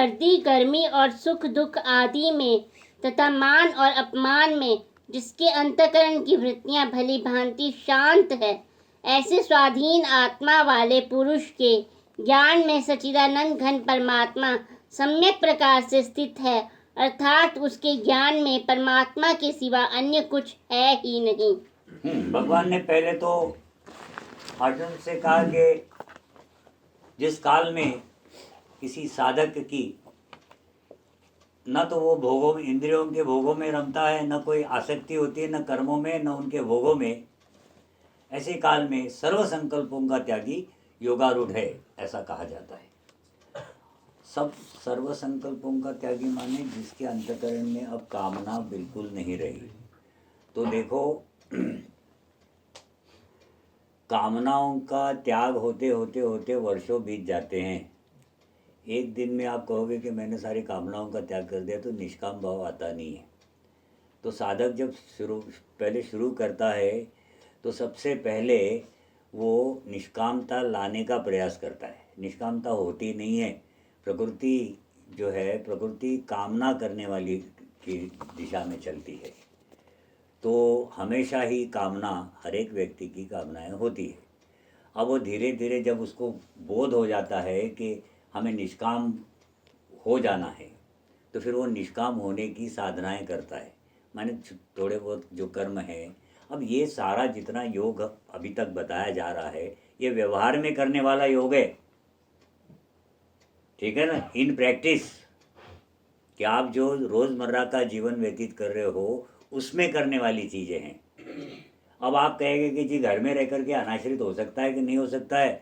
सर्दी गर्मी और सुख दुख आदि में तथा मान और अपमान में जिसके अंतःकरण की वृत्तियां भली भांति शांत है, ऐसे स्वाधीन आत्मा वाले पुरुष के ज्ञान में सच्चिदानंद घन परमात्मा सम्यक प्रकार से स्थित है, अर्थात उसके ज्ञान में परमात्मा के सिवा अन्य कुछ है ही नहीं। भगवान ने पहले तो अर्जुन से कहा कि जिस काल में किसी साधक की न तो वो भोगों में, इंद्रियों के भोगों में रमता है, न कोई आसक्ति होती है, न कर्मों में, न उनके भोगों में, ऐसे काल में सर्व संकल्पों का त्यागी योगारूढ़ है, ऐसा कहा जाता है। सब सर्व संकल्पों का त्यागी माने जिसके अंतःकरण में अब कामना बिल्कुल नहीं रही। तो देखो कामनाओं का त्याग होते होते होते वर्षों बीत जाते हैं। एक दिन में आप कहोगे कि मैंने सारी कामनाओं का त्याग कर दिया, तो निष्काम भाव आता नहीं है। तो साधक जब पहले शुरू करता है तो सबसे पहले वो निष्कामता लाने का प्रयास करता है। निष्कामता होती नहीं है। प्रकृति जो है, प्रकृति कामना करने वाली की दिशा में चलती है। तो हमेशा ही कामना, हर एक व्यक्ति की कामनाएं होती है। अब वो धीरे धीरे जब उसको बोध हो जाता है कि हमें निष्काम हो जाना है, तो फिर वो निष्काम होने की साधनाएं करता है, माने थोड़े बहुत जो कर्म है। अब ये सारा जितना योग अभी तक बताया जा रहा है, ये व्यवहार में करने वाला योग है, ठीक है ना, इन प्रैक्टिस, कि आप जो रोज़मर्रा का जीवन व्यतीत कर रहे हो उसमें करने वाली चीज़ें हैं। अब आप कहेंगे कि जी घर में रह कर के अनाश्रित हो सकता है कि नहीं हो सकता है,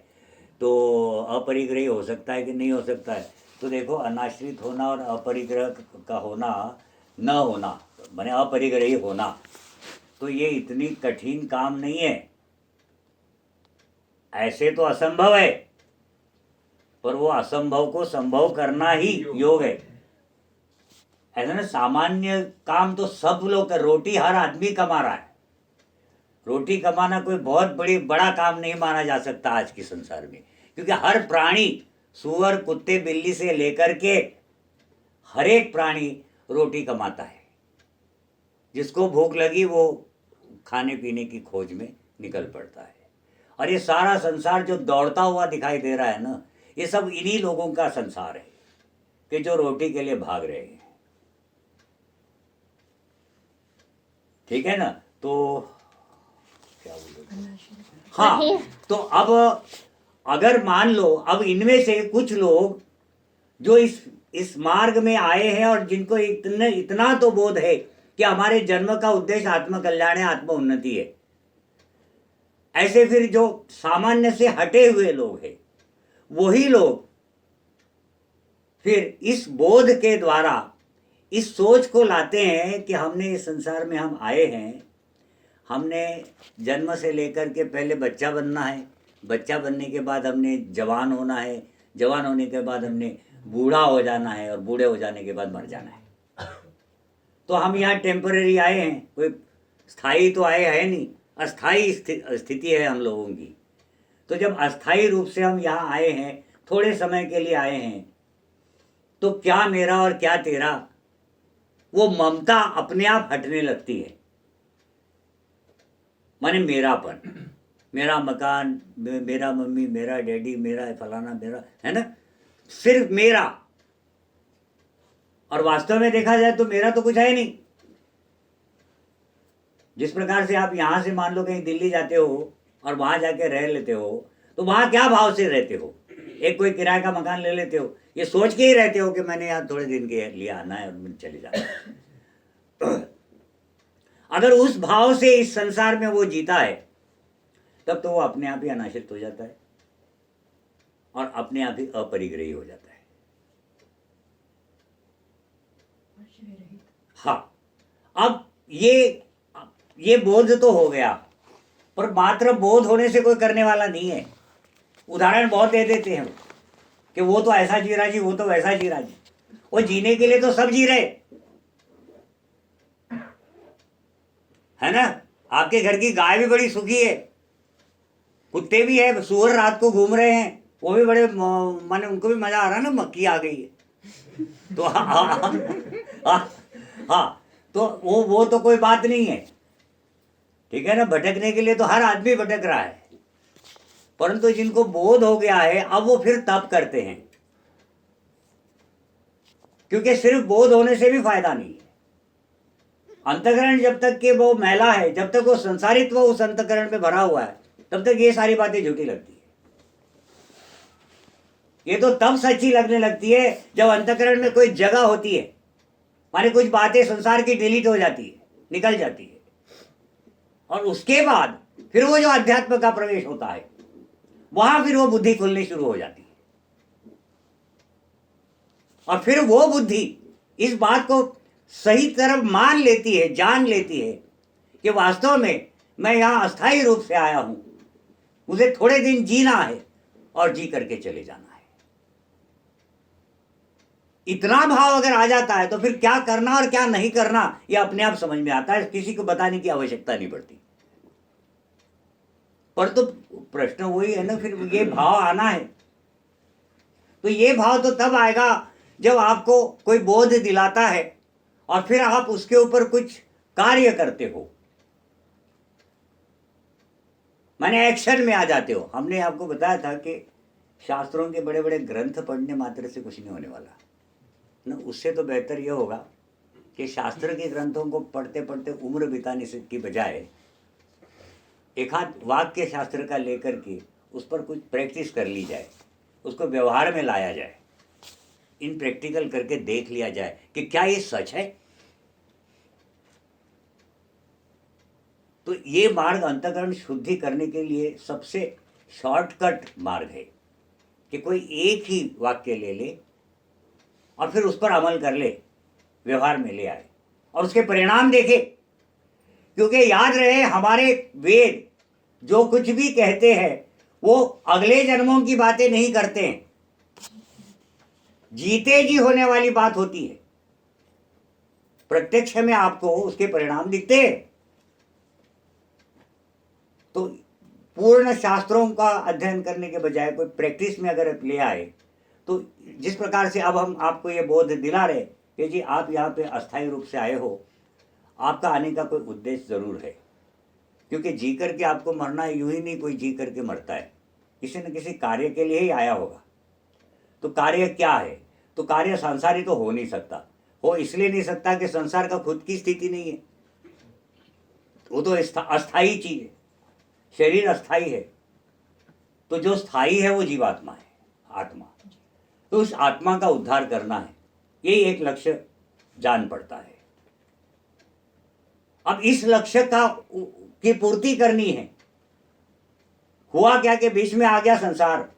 तो अपरिग्रही हो सकता है कि नहीं हो सकता है। तो देखो, अनाश्रित होना और अपरिग्रह का होना, न होना, माने अपरिग्रही होना, तो ये इतनी कठिन काम नहीं है। ऐसे तो असंभव है, पर वो असंभव को संभव करना ही योग है। ऐसा ना, सामान्य काम तो सब लोग कर, रोटी हर आदमी कमा रहा है। रोटी कमाना कोई बहुत बड़ा काम नहीं माना जा सकता आज के संसार में, क्योंकि हर प्राणी, सूअर कुत्ते बिल्ली से लेकर के हर एक प्राणी रोटी कमाता है। जिसको भूख लगी वो खाने पीने की खोज में निकल पड़ता है। और ये सारा संसार जो दौड़ता हुआ दिखाई दे रहा है ना, ये सब इन्हीं लोगों का संसार है कि जो रोटी के लिए भाग रहे हैं, ठीक है ना। तो क्या बोलोगे? हाँ, तो अब अगर मान लो, अब इनमें से कुछ लोग जो इस मार्ग में आए हैं और जिनको इतना तो बोध है कि हमारे जन्म का उद्देश्य आत्म कल्याण है, आत्म उन्नति है, ऐसे फिर जो सामान्य से हटे हुए लोग हैं, वही लोग फिर इस बोध के द्वारा इस सोच को लाते हैं कि हमने इस संसार में हम आए हैं, हमने जन्म से लेकर के पहले बच्चा बनना है, बच्चा बनने के बाद हमने जवान होना है, जवान होने के बाद हमने बूढ़ा हो जाना है, और बूढ़े हो जाने के बाद मर जाना है। तो हम यहाँ टेम्पररी आए हैं, कोई स्थायी तो आए है नहीं, अस्थाई स्थिति है हम लोगों की। तो जब अस्थाई रूप से हम यहाँ आए हैं, थोड़े समय के लिए आए हैं, तो क्या मेरा और क्या तेरा, वो ममता अपने आप हटने लगती है। माने मेरापन, मेरा मकान, मेरा मम्मी, मेरा डैडी, मेरा फलाना, मेरा, है ना, सिर्फ मेरा। और वास्तव में देखा जाए तो मेरा तो कुछ है नहीं। जिस प्रकार से आप यहां से मान लो कहीं दिल्ली जाते हो और वहां जाके रह लेते हो, तो वहां क्या भाव से रहते हो? एक कोई किराए का मकान ले लेते हो, ये सोच के ही रहते हो कि मैंने यहाँ थोड़े दिन के लिए आना है और चले जाना है। अगर उस भाव से इस संसार में वो जीता है, तब तो वो अपने आप ही अनाश्रित हो जाता है और अपने आप ही अपरिग्रही हो जाता है। हाँ, अब ये बोध तो हो गया, पर मात्र बोध होने से कोई करने वाला नहीं है। उदाहरण बहुत दे देते हैं कि वो तो ऐसा जी रहा जी, वो तो वैसा जी रहा जी। वो जीने के लिए तो सब जी रहे, है ना। आपके घर की गाय भी बड़ी सुखी है, कुत्ते भी है, सूअर रात को घूम रहे हैं, वो भी बड़े, माने उनको भी मजा आ रहा है ना, मक्खी आ गई है, तो हाँ, तो वो तो कोई बात नहीं है, ठीक है ना। भटकने के लिए तो हर आदमी भटक रहा है, परंतु जिनको बोध हो गया है अब वो फिर तप करते हैं, क्योंकि सिर्फ बोध होने से भी फायदा नहीं है। अंतःकरण जब तक कि वो मैला है, जब तक वो संसारित्व उस अंतःकरण में भरा हुआ है, तब तक ये सारी बातें झूठी लगती है। ये तो तब सच्ची लगने लगती है जब अंतःकरण में कोई जगह होती है, माने कुछ बातें संसार की डिलीट हो जाती है, निकल जाती है, और उसके बाद फिर वो जो अध्यात्म का प्रवेश होता है, वहां फिर वो बुद्धि खुलनी शुरू हो जाती है। और फिर वो बुद्धि इस बात को सही तरफ मान लेती है, जान लेती है कि वास्तव में मैं यहां अस्थायी रूप से आया हूं, मुझे थोड़े दिन जीना है और जी करके चले जाना है। इतना भाव अगर आ जाता है तो फिर क्या करना और क्या नहीं करना यह अपने आप समझ में आता है, किसी को बताने की आवश्यकता नहीं पड़ती। पर तो प्रश्न वही है ना, फिर ये भाव आना है, तो ये भाव तो तब आएगा जब आपको कोई बोध दिलाता है और फिर आप उसके ऊपर कुछ कार्य करते हो, माने एक्शन में आ जाते हो। हमने आपको बताया था कि शास्त्रों के बड़े बड़े ग्रंथ पढ़ने मात्र से कुछ नहीं होने वाला ना, उससे तो बेहतर यह होगा कि शास्त्र के ग्रंथों को पढ़ते पढ़ते उम्र बिताने से की बजाय एक आध वाक्य शास्त्र का लेकर के उस पर कुछ प्रैक्टिस कर ली जाए, उसको व्यवहार में लाया जाए, इन प्रैक्टिकल करके देख लिया जाए कि क्या ये सच है। तो ये मार्ग अंतःकरण शुद्धि करने के लिए सबसे शॉर्टकट मार्ग है कि कोई एक ही वाक्य ले ले और फिर उस पर अमल कर ले, व्यवहार में ले आए और उसके परिणाम देखे। क्योंकि याद रहे, हमारे वेद जो कुछ भी कहते हैं वो अगले जन्मों की बातें नहीं करते हैं, जीते जी होने वाली बात होती है। प्रत्यक्ष में आपको उसके परिणाम दिखते हैं। तो पूर्ण शास्त्रों का अध्ययन करने के बजाय कोई प्रैक्टिस में अगर ले आए, तो जिस प्रकार से अब हम आपको ये बोध दिला रहे कि जी आप यहाँ पे अस्थायी रूप से आए हो, आपका आने का कोई उद्देश्य जरूर है, क्योंकि जी करके आपको मरना यूं ही नहीं कोई जी करके मरता है, किसी न किसी कार्य के लिए ही आया होगा। तो कार्य क्या है? तो कार्य सांसारिक तो हो नहीं सकता, हो इसलिए नहीं सकता कि संसार का खुद की स्थिति नहीं है, वो तो अस्थाई चीज है, शरीर अस्थाई है। तो जो स्थाई है वो जीवात्मा है, आत्मा। तो उस आत्मा का उद्धार करना है, यही एक लक्ष्य जान पड़ता है। अब इस लक्ष्य का की पूर्ति करनी है। हुआ क्या कि बीच में आ गया संसार,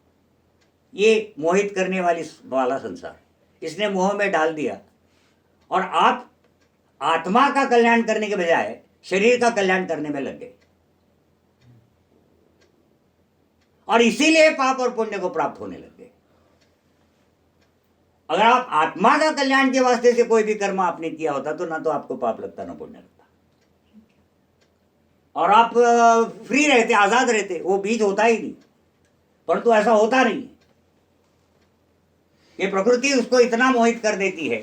ये मोहित करने वाला संसार, इसने मोह में डाल दिया और आप आत्मा का कल्याण करने के बजाय शरीर का कल्याण करने में लग गए, और इसीलिए पाप और पुण्य को प्राप्त होने लग गए। अगर आप आत्मा का कल्याण के वास्ते से कोई भी कर्म आपने किया होता तो ना तो आपको पाप लगता ना पुण्य लगता, और आप फ्री रहते, आजाद रहते, वो बीज होता ही नहीं। परंतु ऐसा होता नहीं, ये प्रकृति उसको इतना मोहित कर देती है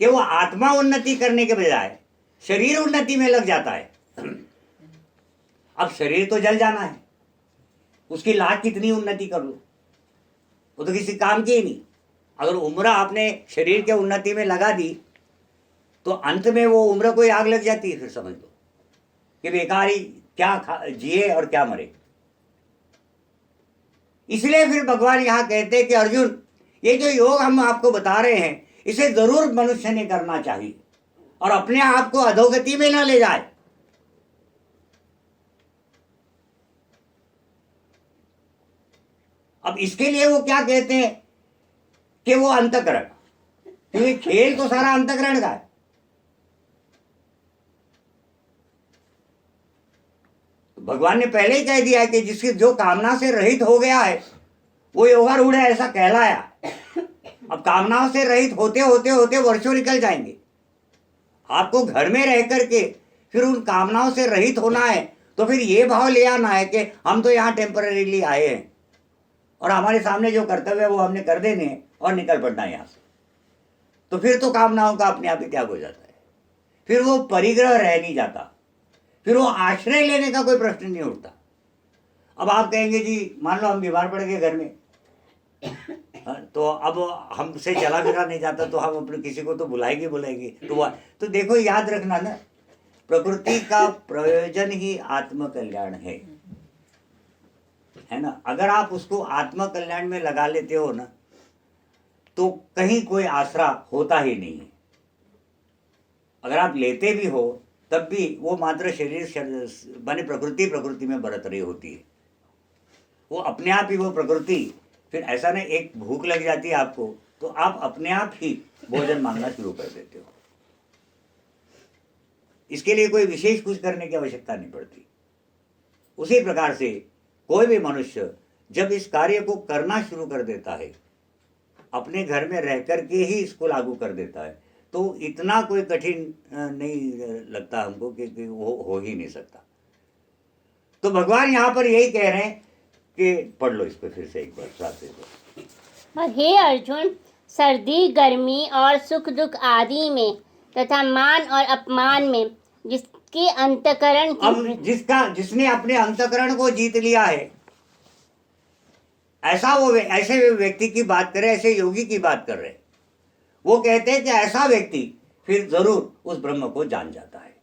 कि वो आत्मा उन्नति करने के बजाय शरीर उन्नति में लग जाता है। अब शरीर तो जल जाना है, उसकी लाज कितनी उन्नति कर लो, वो तो किसी काम की ही नहीं। अगर उम्र आपने शरीर के उन्नति में लगा दी तो अंत में वो उम्र को आग लग जाती है। फिर समझ लो कि बेकार ही क्या जिए और क्या मरे। इसलिए फिर भगवान यहां कहते हैं कि अर्जुन, ये जो योग हम आपको बता रहे हैं इसे जरूर मनुष्य ने करना चाहिए और अपने आप को अधोगति में न ले जाए। अब इसके लिए वो क्या कहते हैं कि वो अंतःकरण, क्योंकि खेल तो सारा अंतःकरण का है। भगवान ने पहले ही कह दिया है कि जिसकी जो कामना से रहित हो गया है वो योगारूढ़ है, ऐसा कहलाया। अब कामनाओं से रहित होते होते होते वर्षों निकल जाएंगे। आपको घर में रह करके फिर उन कामनाओं से रहित होना है, तो फिर ये भाव ले आना है कि हम तो यहाँ टेम्पररीली आए हैं और हमारे सामने जो कर्तव्य है वो हमने कर देने और निकल पड़ना है यहाँ से। तो फिर तो कामनाओं का अपने आप ही त्याग हो जाता है, फिर वो परिग्रह रह नहीं जाता, फिर वो आश्रय लेने का कोई प्रश्न नहीं उठता। अब आप कहेंगे जी मान लो हम बीमार पड़ गए घर में, तो अब हमसे चला फिरा नहीं जाता, तो हम अपने किसी को तो बुलाएंगे तो देखो याद रखना ना, प्रकृति का प्रयोजन ही आत्म कल्याण है ना। अगर आप उसको आत्म कल्याण में लगा लेते हो ना, तो कहीं कोई आसरा होता ही नहीं है। अगर आप लेते भी हो तब भी वो मात्र शरीर माने प्रकृति में बरत रही होती है, वो अपने आप ही वो प्रकृति, फिर ऐसा नहीं एक भूख लग जाती है आपको तो आप अपने आप ही भोजन मांगना शुरू कर देते हो। इसके लिए कोई विशेष कुछ करने की आवश्यकता नहीं पड़ती। उसी प्रकार से कोई भी मनुष्य जब इस कार्य को करना शुरू कर देता है, अपने घर में रह करके ही इसको लागू कर देता है, तो इतना कोई कठिन नहीं लगता हमको कि वो हो ही नहीं सकता। तो भगवान यहाँ पर यही कह रहे हैं कि पढ़ लो इसको फिर से एक बार साथ से। और हे अर्जुन, सर्दी गर्मी और सुख दुख आदि में तथा मान और अपमान में जिसके अंतकरण की जिसने अपने अंतकरण को जीत लिया है, ऐसे व्यक्ति की बात करें, ऐसे योगी की बात कर रहे हैं। वो कहते हैं कि ऐसा व्यक्ति फिर जरूर उस ब्रह्म को जान जाता है।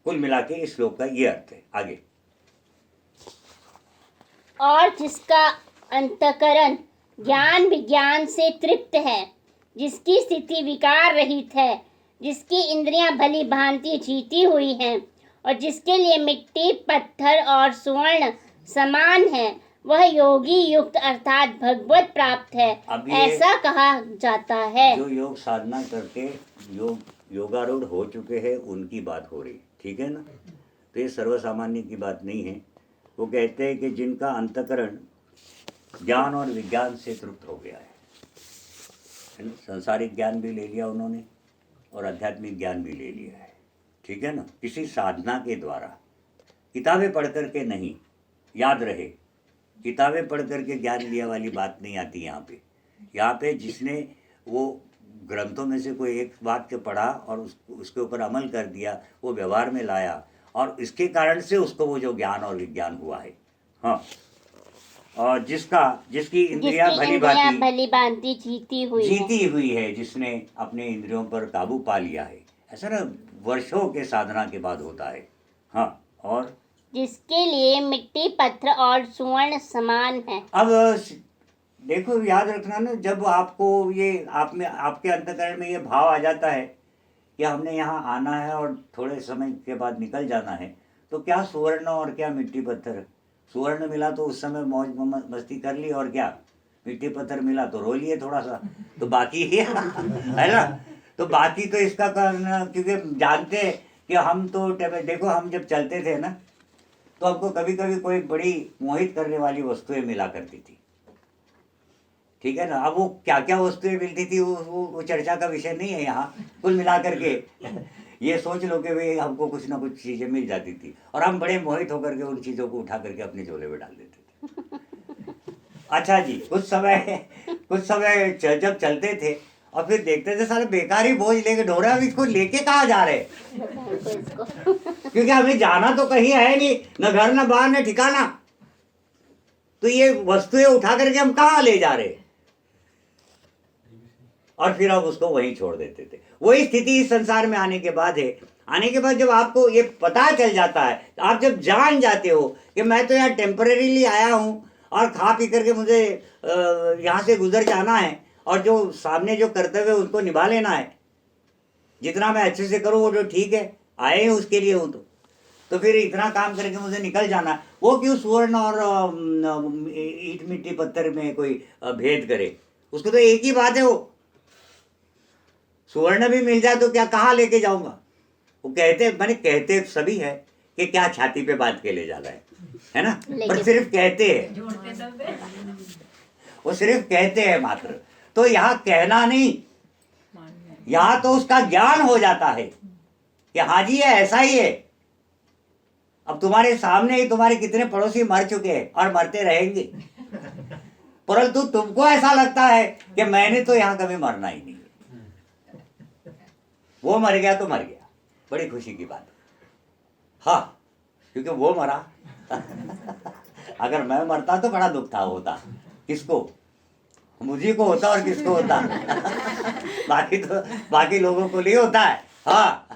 कुल मिला के इस श्लोक का ये अर्थ है। आगे, और जिसका अंतकरण ज्ञान विज्ञान से तृप्त है, जिसकी स्थिति विकार रहित है, जिसकी इंद्रियां भली भांति जीती हुई हैं और जिसके लिए मिट्टी पत्थर और स्वर्ण समान है, वह योगी युक्त अर्थात भगवत प्राप्त है, ऐसा कहा जाता है। जो योग साधना करके योगारूढ़ हो चुके हैं उनकी बात हो रही, ठीक है ना। तो ये सर्वसामान्य की बात नहीं है। वो कहते हैं कि जिनका अंतकरण ज्ञान और विज्ञान से तृप्त हो गया है ना, सांसारिक ज्ञान भी ले लिया उन्होंने और आध्यात्मिक ज्ञान भी ले लिया है, ठीक है ना। किसी साधना के द्वारा, किताबें पढ़ करके नहीं, याद रहे, किताबें पढ़ करके ज्ञान लिया वाली बात नहीं आती यहाँ पे जिसने वो ग्रंथों में से कोई एक वाक्य पढ़ा और उसके ऊपर अमल कर दिया, वो व्यवहार में लाया और इसके कारण से उसको वो जो ज्ञान और विज्ञान हुआ है। हाँ, और जिसकी इंद्रियां भली भांति जीती हुई है, जिसने अपने इंद्रियों पर काबू पा लिया है, ऐसा ना वर्षों के साधना के बाद होता है। हाँ, और जिसके लिए मिट्टी पत्थर और स्वर्ण समान है। अब देखो याद रखना ना, जब आपको ये आपके अंतकरण में ये भाव आ जाता है कि हमने यहाँ आना है और थोड़े समय के बाद निकल जाना है, तो क्या सुवर्ण और क्या मिट्टी पत्थर। सुवर्ण मिला तो उस समय मौज मस्ती कर ली, और क्या मिट्टी पत्थर मिला तो रो लिए थोड़ा सा, तो बाकी है ना। तो बाकी तो इसका करना, क्योंकि जानते कि हम तो देखो हम जब चलते थे ना, तो हमको कभी कभी कोई बड़ी मोहित करने वाली वस्तुएं मिला करती थी, ठीक है ना। अब वो क्या क्या वस्तुएं मिलती थी वो चर्चा का विषय नहीं है यहाँ। कुल मिला करके ये सोच लो कि भाई हमको कुछ ना कुछ चीज़ें मिल जाती थी और हम बड़े मोहित होकर के उन चीज़ों को उठा करके अपने झोले में डाल देते थे। अच्छा जी, कुछ समय जब चलते थे और फिर देखते थे सारे बेकार ही बोझ लेके ढोरा, अब इसको लेके कहाँ जा रहे क्योंकि हमें जाना तो कहीं है नहीं, न घर न बाहर न ठिकाना, तो ये वस्तुएं उठा करके हम कहाँ ले जा रहे, और फिर हम उसको वहीं छोड़ देते थे। वही स्थिति इस संसार में आने के बाद है। आने के बाद जब आपको ये पता चल जाता है, आप जब जान जाते हो कि मैं तो यहाँ टेम्परेरीली आया हूँ और खा पी करके मुझे यहाँ से गुजर जाना है, और जो सामने जो कर्तव्य उसको निभा लेना है, जितना मैं अच्छे से करूँ वो जो ठीक है, आए हैं उसके लिए हूँ, तो फिर इतना काम करके मुझे निकल जाना, वो क्यों सुवर्ण और ईंट मिट्टी पत्थर में कोई भेद करे। उसको तो एक ही बात है, वो सुवर्ण भी मिल जाए तो क्या कहाँ लेके जाऊंगा। वो कहते सभी है कि क्या छाती पे बांध के ले जाना है ना, पर सिर्फ कहते हैं, वो सिर्फ कहते हैं मात्र। तो यहाँ कहना नहीं, यहाँ तो उसका ज्ञान हो जाता है कि हाँ जी ये ऐसा ही है। अब तुम्हारे सामने ही तुम्हारे कितने पड़ोसी मर चुके हैं और मरते रहेंगे, परंतु तुमको ऐसा लगता है कि मैंने तो यहाँ कभी मरना ही नहीं। वो मर गया तो मर गया, बड़ी खुशी की बात है। हाँ, क्योंकि वो मरा। अगर मैं मरता तो बड़ा दुख था होता। किसको? मुझे को होता और किसको होता? बाकी लोगों को नहीं होता है। हाँ,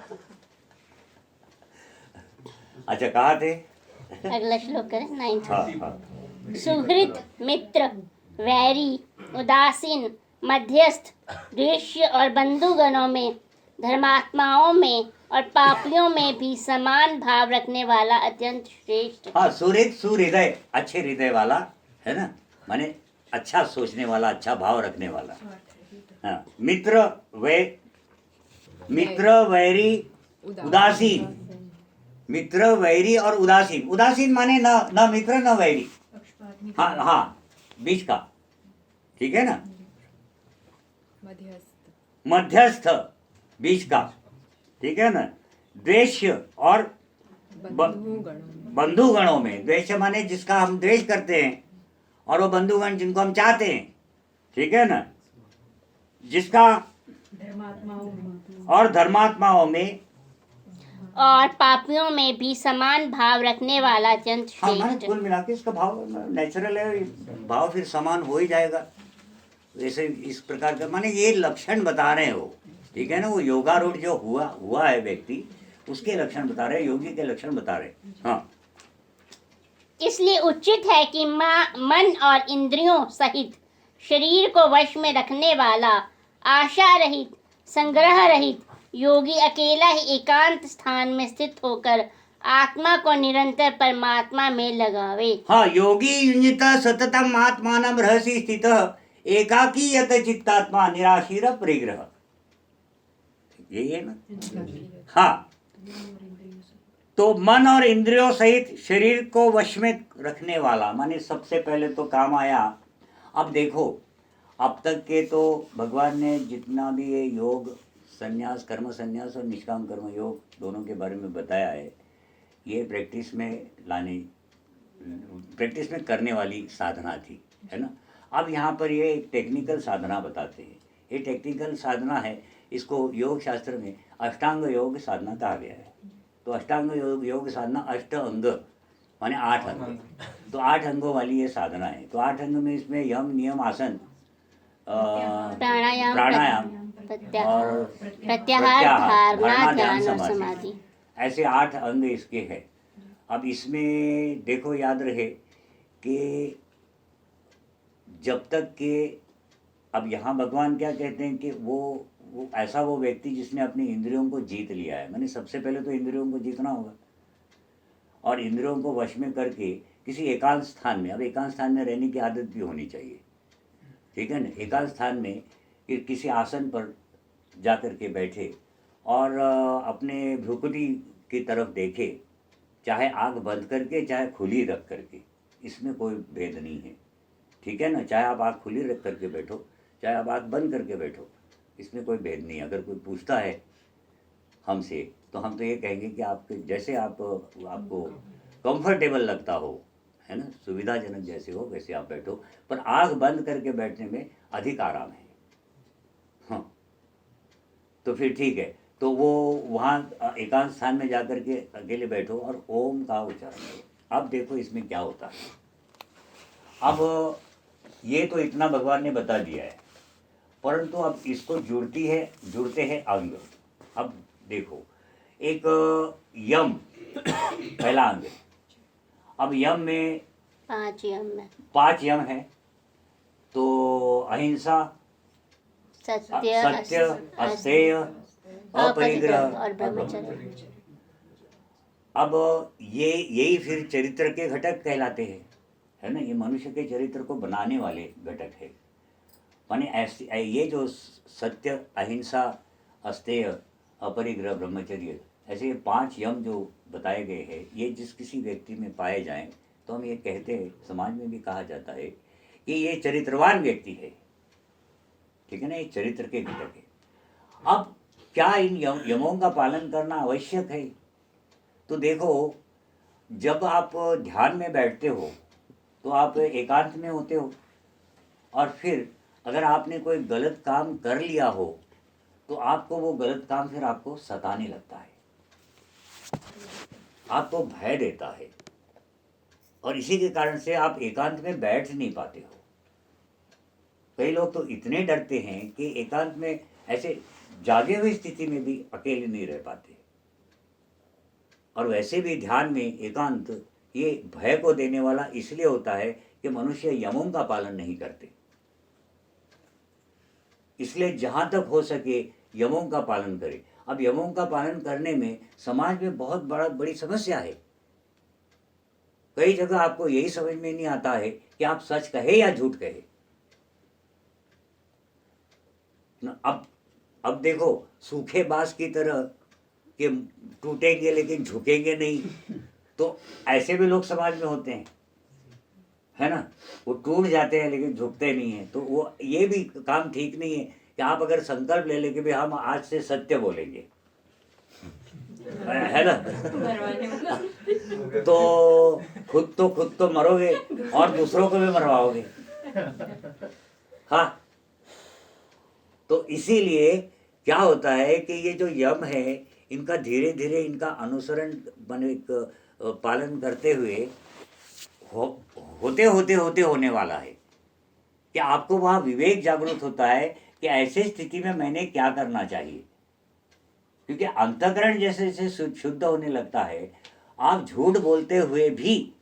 अच्छा कहाँ थे? अगला श्लोक करें 9th। हाँ हाँ। सुहृद, मित्र, वैरी, उदासीन, मध्यस्थ, दृश्य और बंधुगणों में, धर्मात्माओं में और पापियों में भी समान भाव रखने वाला अत्यंत श्रेष्ठ। हाँ, सुहृदय, अच्छे हृदय वाला है ना, माने अच्छा सोचने वाला, अच्छा भाव रखने वाला। हाँ, मित्र वैरी, उदासीन। मित्र, वैरी और उदासीन। उदासीन माने न मित्र न वैरी। हाँ हाँ, बीच का, ठीक है ना, मध्यस्थ, बीच का, ठीक है ना। द्वेष और बंधुगणों में, द्वेष माने जिसका हम द्वेष करते हैं, और वो बंधुगण जिनको हम चाहते हैं, ठीक है ना, जिसका और धर्मात्माओं में और पापियों में भी समान भाव रखने वाला अत्यंत हाँ, माने श्रेष्ठ। कुल मिला के इसका भाव नेचुरल है, भाव फिर समान हो ही जाएगा। जैसे इस प्रकार का, माने ये लक्षण बता रहे हो, ठीक है ना, वो योगारूढ़ जो हुआ है व्यक्ति, उसके लक्षण बता रहे, योगी के लक्षण बता रहे। हाँ, इसलिए उचित है कि मन और इंद्रियों सहित शरीर को वश में रखने वाला, आशा रहित, संग्रह रहित योगी अकेला ही एकांत स्थान में स्थित होकर आत्मा को निरंतर परमात्मा में लगावे। हाँ, योगी युञ्जत सततम आत्मानं रहसि स्थितः एकाकी यत चित्तात्मा निराशीर परिग्रह। यही है ना? हाँ, तो मन और इंद्रियों सहित शरीर को वश में रखने वाला, माने सबसे पहले तो काम आया। अब देखो, अब तक के तो भगवान ने जितना भी ये योग संन्यास, कर्म संन्यास और निष्काम कर्म योग दोनों के बारे में बताया है, ये प्रैक्टिस में करने वाली साधना थी, है ना। अब यहाँ पर ये एक टेक्निकल साधना बताते हैं। ये टेक्निकल साधना है, इसको योग शास्त्र में अष्टांग योग साधना कहा गया है। तो अष्टांग योग साधना, अष्ट अंग माने 8 अंग, तो 8 अंगों वाली ये साधना है। तो 8 अंग में इसमें यम, नियम, आसन, प्राणायाम और प्रत्याहार, धारणा, ध्यान और समाधि, ऐसे 8 अंग इसके हैं। अब इसमें देखो, याद रहे कि जब तक कि, अब यहाँ भगवान क्या कहते हैं कि वो ऐसा वो व्यक्ति जिसने अपनी इंद्रियों को जीत लिया है, मैंने सबसे पहले तो इंद्रियों को जीतना होगा, और इंद्रियों को वश में करके किसी एकांत स्थान में, अब एकांत स्थान में रहने की आदत भी होनी चाहिए, ठीक है ना। एकांत स्थान में किसी आसन पर जा कर के बैठे और अपने भ्रुकुटी की तरफ देखे, चाहे आँख बंद करके चाहे खुली रख करके, इसमें कोई भेद नहीं है, ठीक है ना। चाहे आप आँख खुली रख करके बैठो, चाहे आप आँख बंद करके बैठो, इसमें कोई भेद नहीं। अगर कोई पूछता है हमसे, तो हम तो ये कहेंगे कि आपके जैसे आपको कंफर्टेबल लगता हो, है ना, सुविधाजनक जैसे हो वैसे आप बैठो, पर आँख बंद करके बैठने में अधिक आराम है। हाँ, तो फिर ठीक है, तो वो वहाँ एकांत स्थान में जाकर के अकेले बैठो और ओम का उच्चारण करो। अब देखो इसमें क्या होता है। अब ये तो इतना भगवान ने बता दिया है, परंतु अब इसको जुड़ते हैं अंग। अब देखो, एक यम पहला अंग है। अब यम में 5 यम है। तो अहिंसा, सत्य, अस्तेय, अपरिग्रह और ब्रह्मचर्य। अब यही फिर चरित्र के घटक कहलाते हैं, है ना। ये मनुष्य के चरित्र को बनाने वाले घटक है। माने ऐसे ये जो सत्य, अहिंसा, अस्तेय, अपरिग्रह, ब्रह्मचर्य, ऐसे 5 यम जो बताए गए हैं, ये जिस किसी व्यक्ति में पाए जाएं तो हम ये कहते हैं, समाज में भी कहा जाता है कि ये चरित्रवान व्यक्ति है, ठीक है ना। ये चरित्र के घटक है। अब क्या इन यमों का पालन करना आवश्यक है? तो देखो, जब आप ध्यान में बैठते हो तो आप एकांत में होते हो, और फिर अगर आपने कोई गलत काम कर लिया हो तो आपको वो गलत काम फिर आपको सताने लगता है, आपको भय देता है, और इसी के कारण से आप एकांत में बैठ नहीं पाते हो। कई लोग तो इतने डरते हैं कि एकांत में ऐसे जागे हुई स्थिति में भी अकेले नहीं रह पाते। और वैसे भी ध्यान में एकांत ये भय को देने वाला इसलिए होता है कि मनुष्य यमों का पालन नहीं करते। इसलिए जहाँ तक हो सके यमों का पालन करें। अब यमों का पालन करने में समाज में बहुत बड़ी समस्या है। कई जगह आपको यही समझ में नहीं आता है कि आप सच कहे या झूठ कहे। अब देखो, सूखे बांस की तरह कि टूटेंगे लेकिन झुकेंगे नहीं, तो ऐसे भी लोग समाज में होते हैं, है ना। वो टूट जाते हैं लेकिन झुकते नहीं हैं। तो वो ये भी काम ठीक नहीं है कि आप अगर संकल्प ले लेंगे भी हम आज से सत्य बोलेंगे, है ना, तो खुद तो मरोगे और दूसरों को भी मरवाओगे। हाँ, तो इसीलिए क्या होता है कि ये जो यम है इनका धीरे धीरे इनका अनुसरण पालन करते हुए होते होने वाला है कि आपको वहाँ विवेक जागृत होता है कि ऐसे स्थिति में मैंने क्या करना चाहिए। क्योंकि अंतःकरण जैसे जैसे शुद्ध होने लगता है, आप झूठ बोलते हुए भी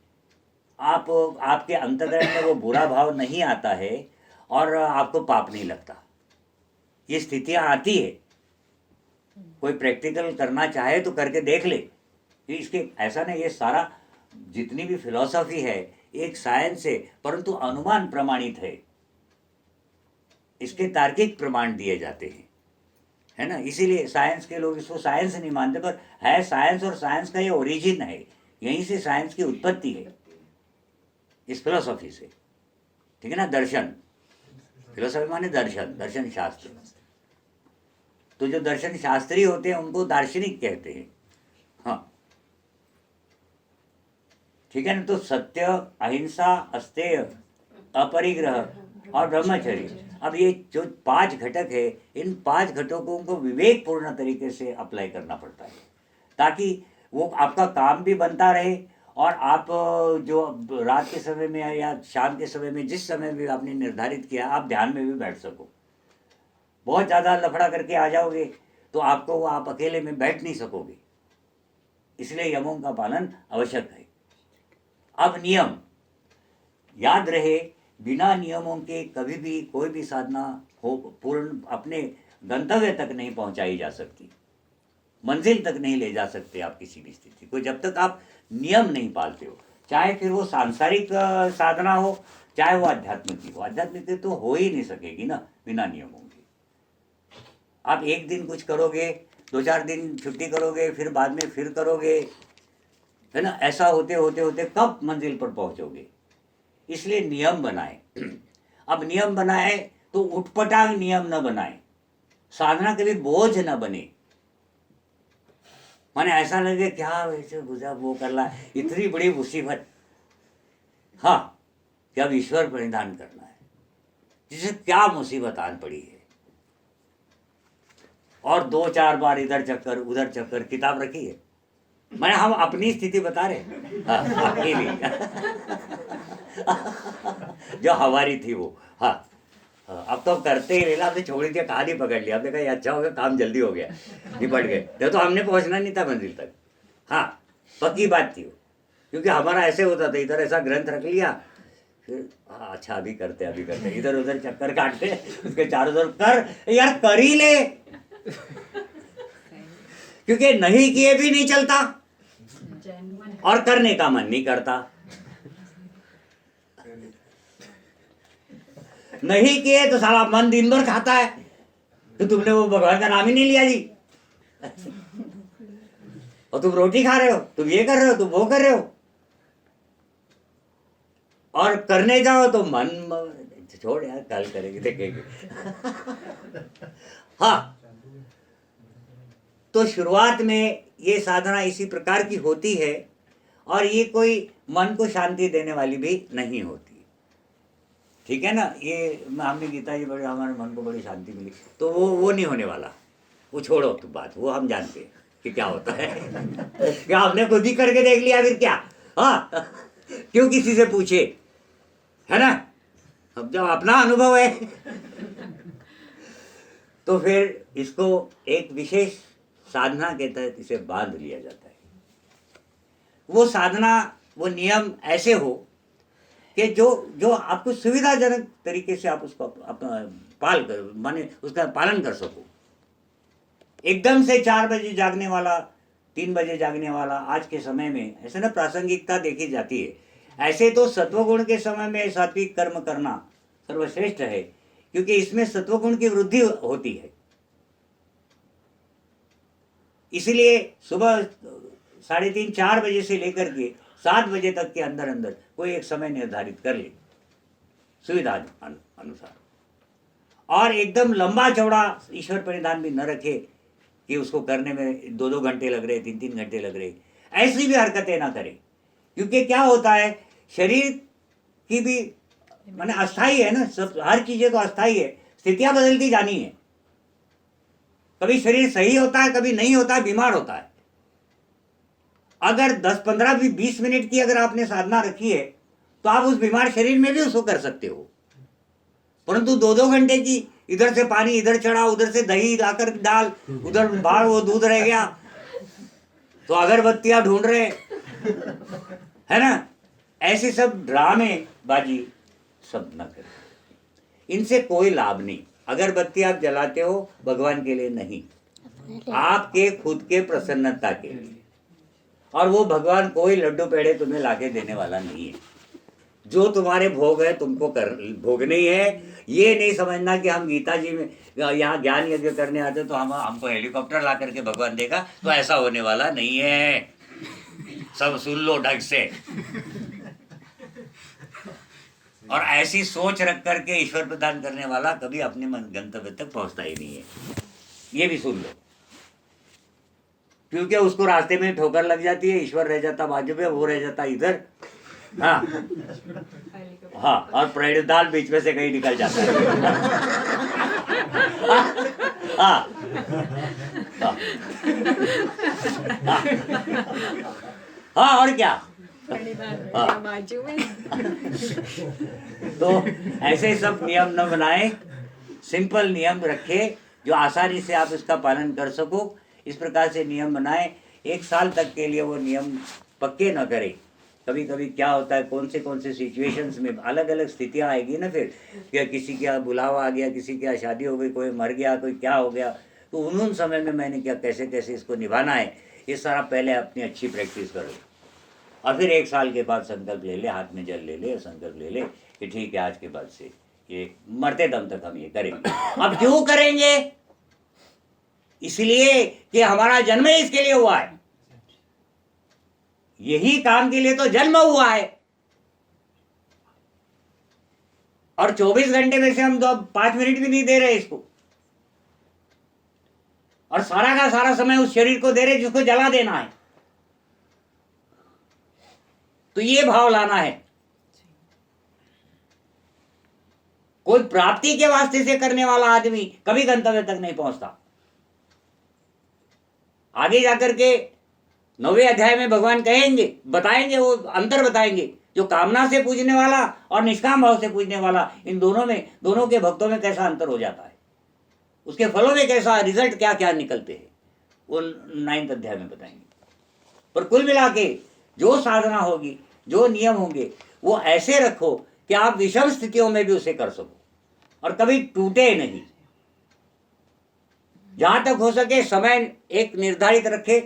आपके अंतःकरण में वो बुरा भाव नहीं आता है और आपको पाप नहीं लगता। ये स्थितियाँ आती है। कोई प्रैक्टिकल करना चाहे तो करके देख ले। इसके ऐसा नहीं, ये सारा जितनी भी फिलॉसफी है एक साइंस है, परंतु अनुमान प्रमाणित है। इसके तार्किक प्रमाण दिए जाते हैं, है ना। इसीलिए साइंस के लोग इसको साइंस नहीं मानते, पर है साइंस, और साइंस का ये ओरिजिन है। यहीं से साइंस की उत्पत्ति है, इस फिलॉसफी से। ठीक है ना। दर्शन, फिलॉसफी माने दर्शन, दर्शन शास्त्र। तो जो दर्शन शास्त्री होते हैं उनको दार्शनिक कहते हैं। हाँ, ठीक है ना। तो सत्य, अहिंसा, अस्तेय, अपरिग्रह और ब्रह्मचर्य, अब ये जो 5 घटक है, इन 5 घटकों को विवेक पूर्ण तरीके से अप्लाई करना पड़ता है, ताकि वो आपका काम भी बनता रहे और आप जो रात के समय में या शाम के समय में जिस समय भी आपने निर्धारित किया, आप ध्यान में भी बैठ सको। बहुत ज़्यादा लफड़ा करके आ जाओगे तो आपको वो आप अकेले में बैठ नहीं सकोगे। इसलिए यमों का पालन आवश्यक है। अब नियम याद रहे, बिना नियमों के कभी भी कोई भी साधना हो पूर्ण अपने गंतव्य तक नहीं पहुंचाई जा सकती, मंजिल तक नहीं ले जा सकते आप किसी भी स्थिति को, जब तक आप नियम नहीं पालते हो। चाहे फिर वो सांसारिक साधना हो, चाहे वो आध्यात्मिक हो। आध्यात्मिक तो हो ही नहीं सकेगी ना बिना नियमों के। आप एक दिन कुछ करोगे, 2-4 दिन छुट्टी करोगे, फिर बाद में फिर करोगे, है ना। ऐसा होते होते होते कब मंजिल पर पहुंचोगे। इसलिए नियम बनाए। अब नियम बनाए तो उटपटांग नियम न बनाए, साधना कभी बोझ न बने। माने ऐसा लगे क्या वैसे गुजा वो कर ला, इतनी बड़ी मुसीबत। हाँ, कि अब ईश्वर परिधान करना है, जिसे क्या मुसीबत आन पड़ी है। और 2-4 बार इधर चक्कर उधर चक्कर, किताब रखी है। मैंने हम अपनी स्थिति बता रहे। हाँ, अपनी भी जो हमारी थी वो। हाँ, अब तो करते ही लेला, हमने छोड़ी दिया, कहानी पकड़ लिया। हमने कहा अच्छा हो गया, काम जल्दी हो गया, निपट गए। तो हमने पहुंचना नहीं था मंजिल तक। हाँ, पक्की बात थी वो। क्योंकि हमारा ऐसे होता था, इधर ऐसा ग्रंथ रख लिया, फिर हाँ अच्छा अभी करते इधर उधर चक्कर काटते, उसके चारों तरफ कर यार, कर ही ले। क्योंकि नहीं किए भी नहीं चलता और करने का मन नहीं करता। नहीं किए तो सारा मन दिन भर खाता है, तो तुमने वो भगवान का नाम ही नहीं लिया जी। और तुम रोटी खा रहे हो, तुम ये कर रहे हो, तुम वो कर रहे हो, और करने जाओ तो मन छोड़ यार, कल करेंगे देखेंगे। हाँ, तो शुरुआत में ये साधना इसी प्रकार की होती है, और ये कोई मन को शांति देने वाली भी नहीं होती। ठीक है ना। ये हमने गीता जी बड़े, हमारे मन को बड़ी शांति मिली, तो वो नहीं होने वाला। वो छोड़ो तो बात, वो हम जानते हैं कि क्या होता है। क्या हमने खुद ही करके देख लिया फिर क्या? हाँ, क्यों किसी से पूछे, है ना? अब जब अपना अनुभव है तो फिर इसको एक विशेष साधना के तहत इसे बांध लिया जाता है। वो साधना, वो नियम ऐसे हो कि जो जो आपको सुविधाजनक तरीके से आप उसको पाल कर, माने उसका पालन कर सको। एकदम से 4 बजे जागने वाला, 3 बजे जागने वाला आज के समय में ऐसे ना प्रासंगिकता देखी जाती है। ऐसे तो सत्वगुण के समय में सात्विक कर्म करना सर्वश्रेष्ठ है, क्योंकि इसमें सत्वगुण की वृद्धि होती है। इसलिए सुबह 3:30-4 बजे से लेकर के 7 बजे तक के अंदर अंदर कोई एक समय निर्धारित कर ले सुविधा अनुसार, और एकदम लंबा चौड़ा ईश्वर परिधान भी न रखे कि उसको करने में 2-2 घंटे लग रहे, 3-3 घंटे लग रहे, ऐसी भी हरकतें ना करें। क्योंकि क्या होता है, शरीर की भी माने अस्थाई है ना, सब हर चीजें तो अस्थाई है, स्थितियां बदलती जानी है। कभी शरीर सही होता है, कभी नहीं होता है, बीमार होता है। अगर 10-15-20 मिनट की अगर आपने साधना रखी है तो आप उस बीमार शरीर में भी उसको कर सकते हो। परंतु 2-2 घंटे की, इधर से पानी इधर चढ़ा, उधर से दही लाकर डाल, उधर बाहर वो दूध रह गया तो अगरबत्तियां ढूंढ रहे, है ना? ऐसे सब ड्रामे बाजी सब न करें, इनसे कोई लाभ नहीं। अगरबत्ती आप जलाते हो भगवान के लिए नहीं, आपके खुद के प्रसन्नता के लिए, और वो भगवान कोई लड्डू पेड़े तुम्हें लाके देने वाला नहीं है। जो तुम्हारे भोग है तुमको भोगने ही है। ये नहीं समझना कि हम गीता जी में यहाँ ज्ञान यज्ञ करने आते तो हमको हेलीकॉप्टर ला करके भगवान देगा, तो ऐसा होने वाला नहीं है। सब सुन लो ढंग से, और ऐसी सोच रख करके ईश्वर प्रदान करने वाला कभी अपने गंतव्य तक पहुंचता ही नहीं है। ये भी सुन लो, क्योंकि उसको रास्ते में ठोकर लग जाती है, ईश्वर रह जाता बाजू में, वो रह जाता इधर। हाँ हाँ, और प्रणिधान बीच में से कहीं निकल जाता है। हाँ हाँ, और क्या? बाजू में। तो ऐसे सब नियम न बनाए, सिंपल नियम रखे जो आसानी से आप इसका पालन कर सको। इस प्रकार से नियम बनाए, 1 साल तक के लिए वो नियम पक्के न करें। कभी कभी क्या होता है, कौन से सिचुएशंस में अलग अलग स्थितियाँ आएगी ना, फिर क्या किसी का बुलावा आ गया, किसी की शादी हो गई, कोई मर गया, कोई क्या हो गया, तो उन समय में मैंने क्या कैसे कैसे इसको निभाना है, ये सारा पहले अपनी अच्छी प्रैक्टिस करो। और फिर 1 साल के बाद संकल्प ले ले, हाथ में जल ले ले, संकल्प ले ले कि ठीक है आज के बाद से ये मरते दम तक हम ये करेंगे। अब क्यों करेंगे? इसलिए कि हमारा जन्म ही इसके लिए हुआ है, यही काम के लिए तो जन्म हुआ है। और 24 घंटे में से हम 5 मिनट भी नहीं दे रहे इसको, और सारा का सारा समय उस शरीर को दे रहे जिसको जला देना है। तो ये भाव लाना है। कोई प्राप्ति के वास्ते से करने वाला आदमी कभी गंतव्य तक नहीं पहुंचता। आगे जाकर के 9वें अध्याय में भगवान कहेंगे, बताएंगे, वो अंतर बताएंगे, जो कामना से पूजने वाला और निष्काम भाव से पूजने वाला, इन दोनों के भक्तों में कैसा अंतर हो जाता है, उसके फलों में कैसा रिजल्ट क्या क्या निकलते हैं, वो 9वें अध्याय में बताएंगे। पर कुल मिला के जो साधना होगी, जो नियम होंगे, वो ऐसे रखो कि आप विषम स्थितियों में भी उसे कर सको और कभी टूटे नहीं। जहां तक हो सके समय एक निर्धारित रखे,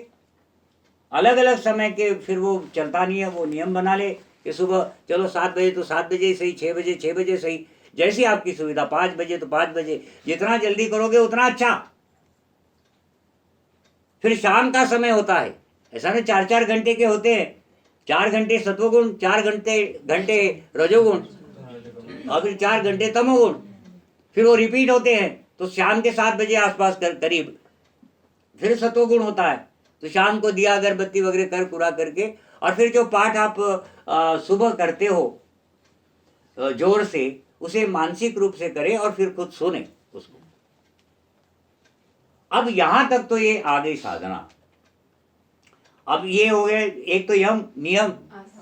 अलग अलग समय के फिर वो चलता नहीं है, वो नियम बना ले कि सुबह चलो 7 बजे तो 7 बजे सही, 6 बजे 6 बजे सही, जैसी आपकी सुविधा, 5 बजे तो 5 बजे, जितना जल्दी करोगे उतना अच्छा। फिर शाम का समय होता है, ऐसा नहीं 4-4 घंटे के होते हैं, 4 घंटे सत्वगुण, 4 घंटे रजोगुण, और फिर 4 घंटे तमोगुण, फिर वो रिपीट होते हैं। तो शाम के 7 बजे आसपास करीब फिर सत्वगुण होता है, तो शाम को दिया अगरबत्ती वगैरह कर पूरा करके, और फिर जो पाठ आप सुबह करते हो जोर से, उसे मानसिक रूप से करें और फिर खुद सुने उसको। अब यहां तक तो ये आ गई साधना। अब ये हो गए, एक तो यम नियम,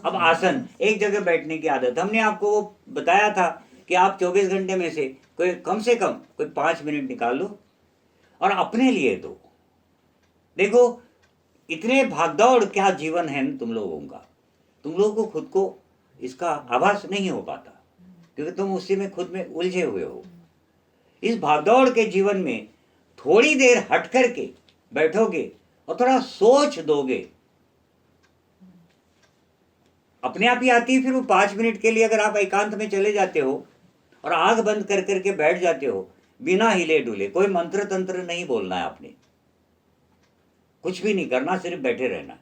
अब आसन, एक जगह बैठने की आदत। हमने आपको वो बताया था कि आप 24 घंटे में से कम से कम कोई 5 मिनट निकाल लो और अपने लिए दो। देखो इतने भागदौड़ क्या जीवन है तुम लोगों का, तुम लोगों को खुद को इसका आभास नहीं हो पाता क्योंकि तुम उसी में खुद में उलझे हुए हो। इस भागदौड़ के जीवन में थोड़ी देर हट करके बैठोगे और थोड़ा सोच दोगे, अपने आप ही आती है। फिर वो 5 मिनट के लिए अगर आप एकांत में चले जाते हो और आंख बंद कर करके बैठ जाते हो बिना हिले डुले, कोई मंत्र तंत्र नहीं बोलना है आपने, कुछ भी नहीं करना, सिर्फ बैठे रहना,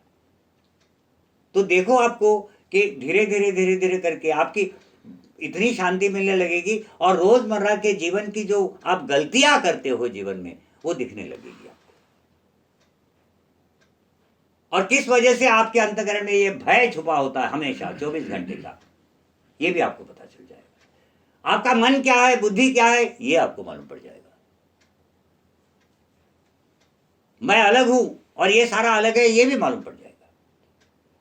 तो देखो आपको कि धीरे धीरे धीरे धीरे करके आपकी इतनी शांति मिलने लगेगी और रोजमर्रा के जीवन की जो आप गलतियां करते हो जीवन में वो दिखने लगेगी आपको। और किस वजह से आपके अंतःकरण में ये भय छुपा होता है हमेशा 24 घंटे का, ये भी आपको पता चल जाएगा। आपका मन क्या है, बुद्धि क्या है, ये आपको मालूम पड़ जाएगा। मैं अलग हूं और ये सारा अलग है, ये भी मालूम पड़ जाएगा।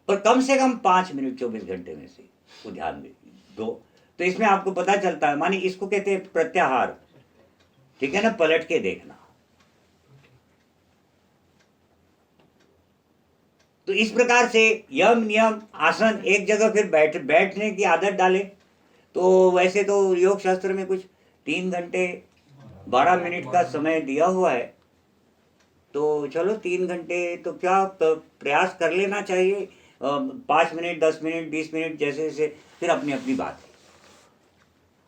पर कम से कम 5 मिनट 24 घंटे में से वो ध्यान दो, तो इसमें आपको पता चलता है। मानी इसको कहते हैं प्रत्याहार, ठीक है ना, पलट के देखना। तो इस प्रकार से यम नियम आसन, एक जगह फिर बैठने की आदत डाले। तो वैसे तो योग शास्त्र में कुछ 3 घंटे 12 मिनट का समय दिया हुआ है, तो चलो 3 घंटे तो क्या प्रयास कर लेना चाहिए। 5 मिनट 10 मिनट 20 मिनट जैसे जैसे, फिर अपनी अपनी बात है।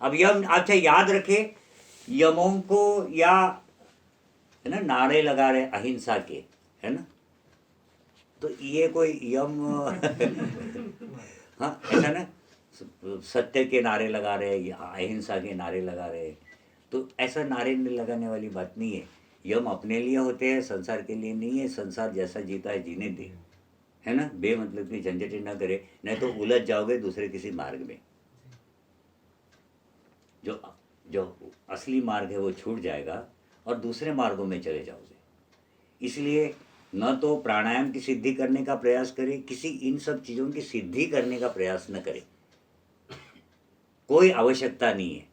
अब यम अच्छा याद रखे, यमों को या है ना नारे लगा रहे अहिंसा के, है ना, तो ये कोई यम हाँ ऐसा ना, सत्य के नारे लगा रहे या अहिंसा के नारे लगा रहे, तो ऐसा नारे लगाने वाली बात नहीं है। यम अपने लिए होते हैं, संसार के लिए नहीं है। संसार जैसा जीता है जीने दे, है ना, बेमतलब की झंझटें ना करे, नहीं तो उलझ जाओगे दूसरे किसी मार्ग में। जो असली मार्ग है वो छूट जाएगा और दूसरे मार्गों में चले जाओगे। इसलिए न तो प्राणायाम की सिद्धि करने का प्रयास करें, किसी इन सब चीज़ों की सिद्धि करने का प्रयास न करें, कोई आवश्यकता नहीं है।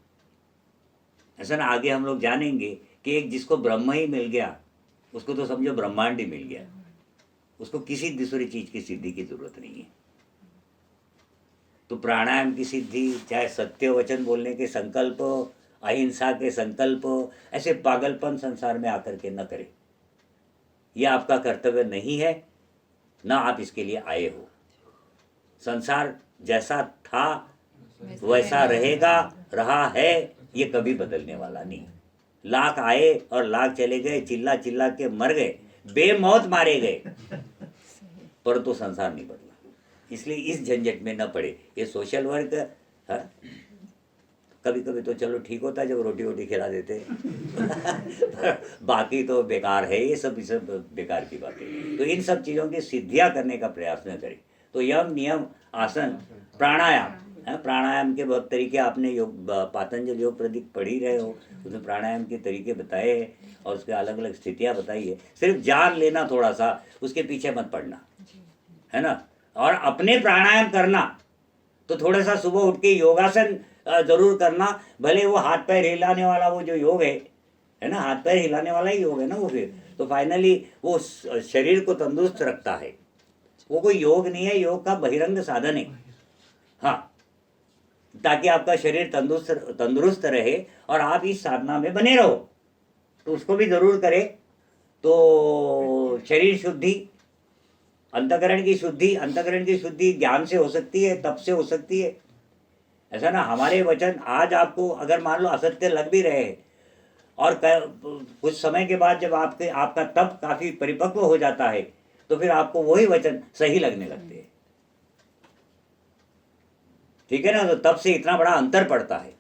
ऐसा ना, आगे हम लोग जानेंगे कि एक जिसको ब्रह्म ही मिल गया उसको तो समझो ब्रह्मांड ही मिल गया, उसको किसी दूसरी चीज की सिद्धि की जरूरत नहीं है। तो प्राणायाम की सिद्धि, चाहे सत्य वचन बोलने के संकल्प, अहिंसा के संकल्प, ऐसे पागलपन संसार में आकर के न करें। यह आपका कर्तव्य नहीं है, ना आप इसके लिए आए हो। संसार जैसा था वैसा रहेगा, रहा है, ये कभी बदलने वाला नहीं। लाख आए और लाख चले गए, चिल्ला चिल्ला के मर गए, बेमौत मारे गए, पर तो संसार नहीं बदला। इसलिए इस झंझट में न पड़े। ये सोशल वर्क है, कभी कभी तो चलो ठीक होता है जब रोटी वोटी खिला देते बाकी तो बेकार है, ये सब बेकार की बातें। तो इन सब चीज़ों की सिद्धियां करने का प्रयास न करें। तो यम नियम आसन प्राणायाम है, प्राणायाम के बहुत तरीके आपने योग पातंजल योग प्रदीप पढ़ ही रहे हो, उसमें प्राणायाम के तरीके बताए हैं और उसके अलग अलग स्थितियाँ बताई है। सिर्फ जान लेना थोड़ा सा, उसके पीछे मत पड़ना, है ना। और अपने प्राणायाम करना तो थोड़ा सा सुबह उठ के योगासन जरूर करना, भले वो हाथ पैर हिलाने वाला वो जो योग है ना, हाथ पैर हिलाने वाला ही योग है ना वो, फिर तो फाइनली वो शरीर को तंदुरुस्त रखता है। वो कोई योग नहीं है, योग का बहिरंग साधन है। हाँ, ताकि आपका शरीर तंदुरुस्त रहे और आप इस साधना में बने रहो, तो उसको भी जरूर करें। तो शरीर शुद्धि, अंतःकरण की शुद्धि, अंतःकरण की शुद्धि ज्ञान से हो सकती है, तप से हो सकती है। ऐसा ना, हमारे वचन आज आपको अगर मान लो असत्य लग भी रहे हैं और कुछ समय के बाद जब आपका तप काफी परिपक्व हो जाता है तो फिर आपको वही वचन सही लगने लगते हैं, ठीक है ना। तो तप से इतना बड़ा अंतर पड़ता है,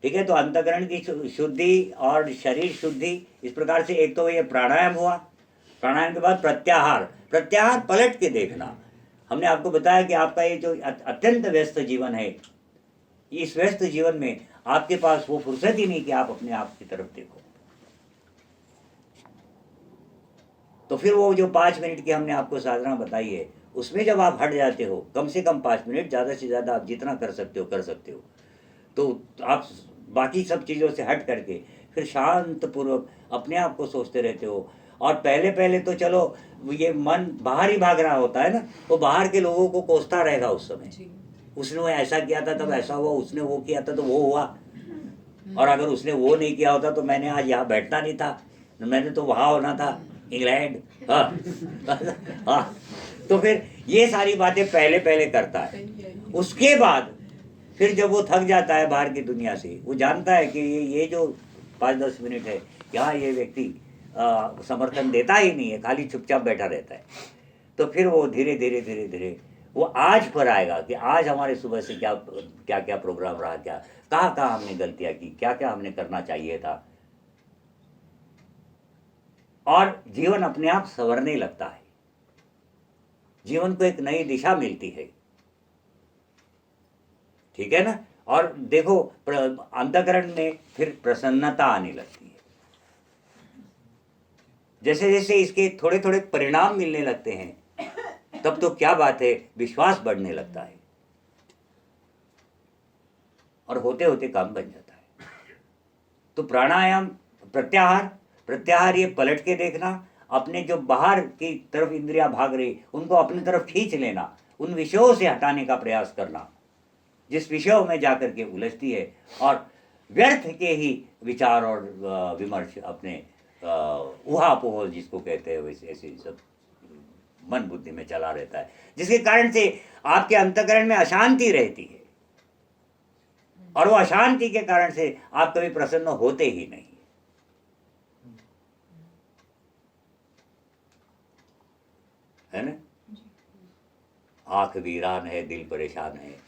ठीक है। तो अंतःकरण की शुद्धि और शरीर शुद्धि, इस प्रकार से एक तो ये प्राणायाम हुआ। प्राणायाम के बाद प्रत्याहार, प्रत्याहार पलट के देखना। हमने आपको बताया कि आपका ये जो अत्यंत व्यस्त जीवन है, इस व्यस्त जीवन में आपके पास वो फुर्सत ही नहीं कि आप अपने आप की तरफ देखो। तो फिर वो जो 5 मिनट की हमने आपको साधना बताई है, उसमें जब आप हट जाते हो, कम से कम 5 मिनट, ज़्यादा से ज़्यादा आप जितना कर सकते हो, तो आप बाकी सब चीज़ों से हट करके फिर शांत पूर्वक अपने आप को सोचते रहते हो। और पहले पहले तो चलो ये मन बाहर ही भाग रहा होता है ना, वो बाहर के लोगों को कोसता रहेगा उस समय, उसने वो ऐसा किया था तब ऐसा हुआ, उसने वो किया था तो वो हुआ, और अगर उसने वो नहीं किया होता तो मैंने आज यहाँ बैठना नहीं था, मैंने तो वहाँ होना था, इंग्लैंड। हाँ हाँ, तो फिर ये सारी बातें पहले पहले करता है। उसके बाद फिर जब वो थक जाता है बाहर की दुनिया से, वो जानता है कि ये जो 5-10 मिनट है यहाँ ये व्यक्ति समर्थन देता ही नहीं है, खाली चुपचाप बैठा रहता है, तो फिर वो धीरे धीरे धीरे धीरे वो आज पर आएगा कि आज हमारे सुबह से क्या क्या क्या प्रोग्राम रहा, क्या कहाँ कहाँ हमने गलतियाँ की, क्या क्या हमने करना चाहिए था, और जीवन अपने आप संवरने लगता है, जीवन को एक नई दिशा मिलती है। ठीक है ना। और देखो अंतःकरण में फिर प्रसन्नता आने लगती है, जैसे जैसे इसके थोड़े थोड़े परिणाम मिलने लगते हैं, तब तो क्या बात है, विश्वास बढ़ने लगता है और होते होते काम बन जाता है। तो प्राणायाम, प्रत्याहार ये पलट के देखना, अपने जो बाहर की तरफ इंद्रियां भाग रही उनको अपनी तरफ खींच लेना, उन विषयों से हटाने का प्रयास करना जिस विषयों में जाकर के उलझती है, और व्यर्थ के ही विचार और विमर्श अपने ऊहापोह जिसको कहते हैं वैसे ऐसे सब मन बुद्धि में चला रहता है, जिसके कारण से आपके अंतःकरण में अशांति रहती है, और वो अशांति के कारण से आप कभी प्रसन्न होते ही नहीं। है ना। आंख वीरान है, दिल परेशान है।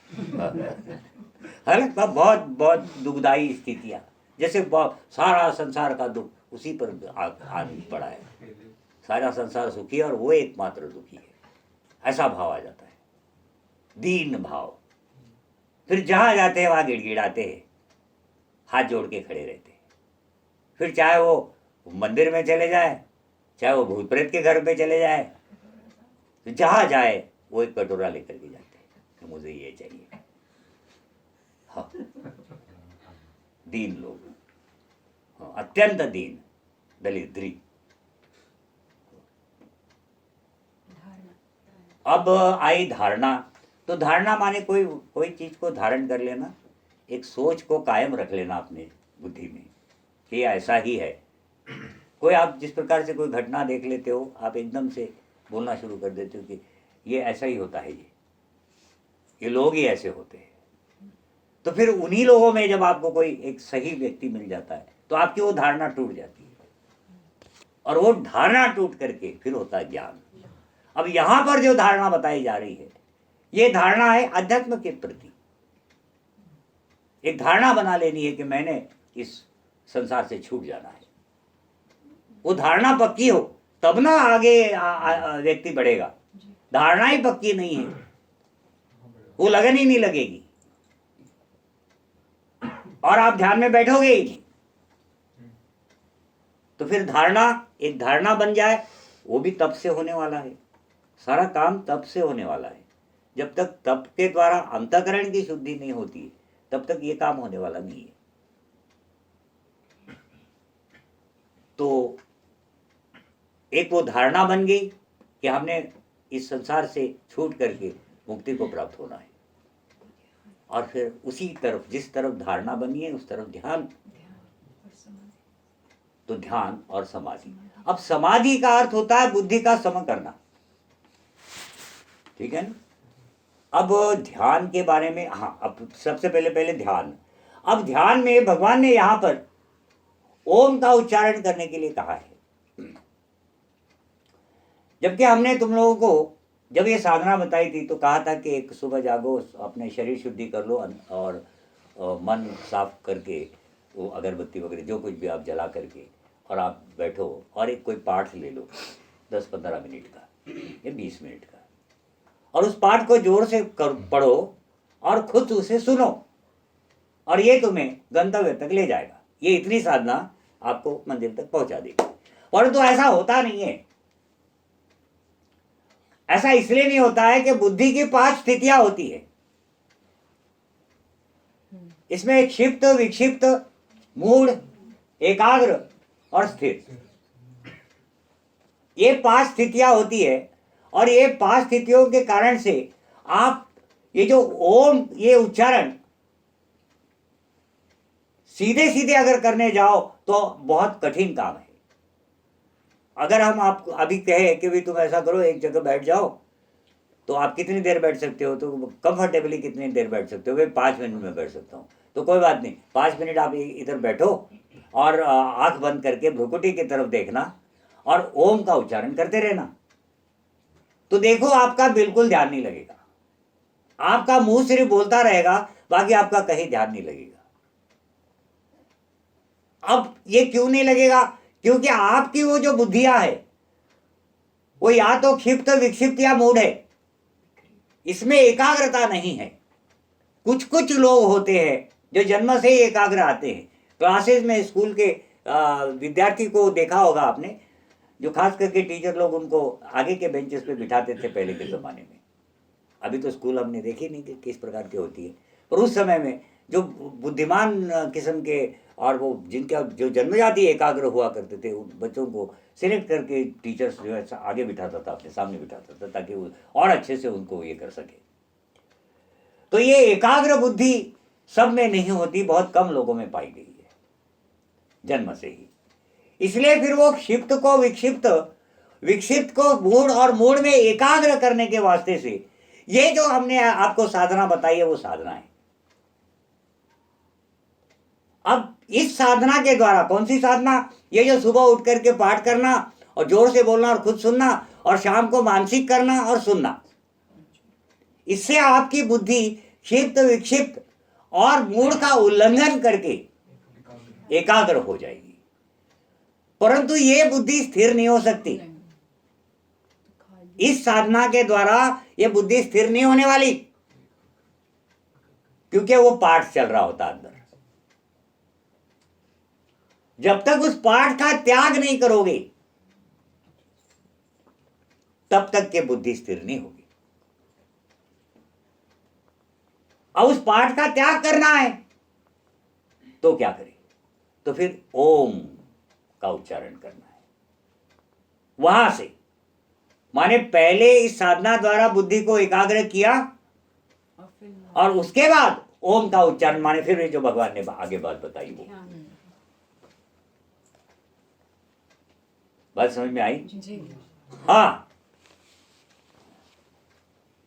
है ना। बहुत बहुत दुखदाई स्थितियां, जैसे सारा संसार का दुख उसी पर आ पड़ा है, सारा संसार सुखी है और वो एकमात्र दुखी है, ऐसा भाव आ जाता है, दीन भाव। फिर जहां जाते हैं वहां गिड़गिड़ाते हैं, हाथ जोड़ के खड़े रहते हैं। फिर चाहे वो मंदिर में चले जाए, चाहे वो भूत प्रेत के घर पे चले जाए, तो जहां जाए वो एक कटोरा लेकर के जाते हैं कि मुझे ये चाहिए। हाँ, दीन लोग, हाँ, अत्यंत दीन, दलिद्री। अब आई धारणा। तो धारणा माने कोई चीज को धारण कर लेना, एक सोच को कायम रख लेना अपने बुद्धि में कि ये ऐसा ही है। कोई आप जिस प्रकार से कोई घटना देख लेते हो, आप एकदम से बोलना शुरू कर देते हो कि ये ऐसा ही होता है, ये लोग ही ऐसे होते हैं। तो फिर उन्हीं लोगों में जब आपको कोई एक सही व्यक्ति मिल जाता है तो आपकी वो धारणा टूट जाती है, और वो धारणा टूट करके फिर होता है ज्ञान। अब यहां पर जो धारणा बताई जा रही है, ये धारणा है अध्यात्म के प्रति। एक धारणा बना लेनी है कि मैंने इस संसार से छूट जाना है। वो धारणा पक्की हो तब ना आगे व्यक्ति बढ़ेगा। धारणा ही पक्की नहीं है, वो लगन ही नहीं लगेगी, और आप ध्यान में बैठोगे ही नहीं। तो फिर एक धारणा बन जाए, वो भी तप से होने वाला है, सारा काम तप से होने वाला है। जब तक तप के द्वारा अंतःकरण की शुद्धि नहीं होती तब तक ये काम होने वाला नहीं है। तो एक वो धारणा बन गई कि हमने इस संसार से छूट करके मुक्ति को प्राप्त होना है, और फिर उसी तरफ, जिस तरफ धारणा बनी है उस तरफ ध्यान। तो ध्यान और समाधि। अब समाधि का अर्थ होता है बुद्धि का सम करना, ठीक है ना। अब ध्यान के बारे में, हाँ, अब सबसे पहले ध्यान। अब ध्यान में भगवान ने यहां पर ओम का उच्चारण करने के लिए कहा है, जबकि हमने तुम लोगों को जब ये साधना बताई थी तो कहा था कि एक सुबह जागो, अपने शरीर शुद्धि कर लो, और मन साफ करके वो अगरबत्ती वगैरह जो कुछ भी आप जला करके, और आप बैठो और एक कोई पाठ ले लो 10-15 मिनट का या 20 मिनट का, और उस पाठ को जोर से पढ़ो और खुद उसे सुनो, और ये तुम्हें गंतव्य तक ले जाएगा। ये इतनी साधना आपको मंदिर तक पहुंचा देगी। परंतु ऐसा होता नहीं है। ऐसा इसलिए नहीं होता है कि बुद्धि की 5 स्थितियां होती है। इसमें एक क्षिप्त, विक्षिप्त, मूढ़, एकाग्र और स्थिर, ये 5 स्थितियां होती है। और ये 5 स्थितियों के कारण से आप ये जो ओम, ये उच्चारण सीधे सीधे अगर करने जाओ तो बहुत कठिन काम है। अगर हम आपको अभी कहे कि भाई तुम ऐसा करो, एक जगह बैठ जाओ, तो आप कितनी देर बैठ सकते हो? तो कंफर्टेबली कितनी देर बैठ सकते हो? भाई 5 मिनट में बैठ सकता हूँ। तो कोई बात नहीं, 5 मिनट आप इधर बैठो और आंख बंद करके भ्रुकुटी की तरफ देखना और ओम का उच्चारण करते रहना। तो देखो आपका बिल्कुल ध्यान नहीं लगेगा, आपका मुंह सिर्फ बोलता रहेगा, बाकी आपका कहीं ध्यान नहीं लगेगा। अब ये क्यों नहीं लगेगा? क्योंकि आपकी वो जो बुद्धियां है वो या तो क्षिप्त, विक्षिप्त या मूढ़ है, इसमें एकाग्रता नहीं है। कुछ कुछ लोग होते हैं जो जन्म से ही एकाग्र आते हैं। क्लासेस में स्कूल के विद्यार्थी को देखा होगा आपने, जो खास करके टीचर लोग उनको आगे के बेंचेस पे बिठाते थे पहले के ज़माने में। अभी तो स्कूल हमने देखी नहीं कि किस प्रकार की होती है, पर उस समय में जो बुद्धिमान किस्म के और वो जिनका जो जन्मजाति एकाग्र हुआ करते थे, उन बच्चों को सिलेक्ट करके टीचर्स जो है आगे बिठाता था, अपने सामने बिठाता था, ताकि वो और अच्छे से उनको ये कर सके। तो ये एकाग्र बुद्धि सब में नहीं होती, बहुत कम लोगों में पाई गई है जन्म से ही। इसलिए फिर वो क्षिप्त को विक्षिप्त, विक्षिप्त को मूढ़ और मूढ़ में एकाग्र करने के वास्ते से ये जो हमने आपको साधना बताई है वो साधना है। अब इस साधना के द्वारा, कौन सी साधना? ये जो सुबह उठ करके पाठ करना और जोर से बोलना और खुद सुनना, और शाम को मानसिक करना और सुनना, इससे आपकी बुद्धि क्षिप्त, विक्षिप्त और मूढ़ का उल्लंघन करके एकाग्र हो जाएगी। परंतु ये बुद्धि स्थिर नहीं हो सकती। इस साधना के द्वारा ये बुद्धि स्थिर नहीं होने वाली, क्योंकि वो पाठ चल रहा होता अंदर। जब तक उस पाठ का त्याग नहीं करोगे तब तक के बुद्धि स्थिर नहीं होगी। अब उस पाठ का त्याग करना है तो क्या करें? तो फिर ओम का उच्चारण करना है। वहां से माने पहले इस साधना द्वारा बुद्धि को एकाग्र किया और उसके बाद ओम का उच्चारण, माने फिर ये जो भगवान ने आगे बात बताई वो। बात समझ में आई? जी। हाँ,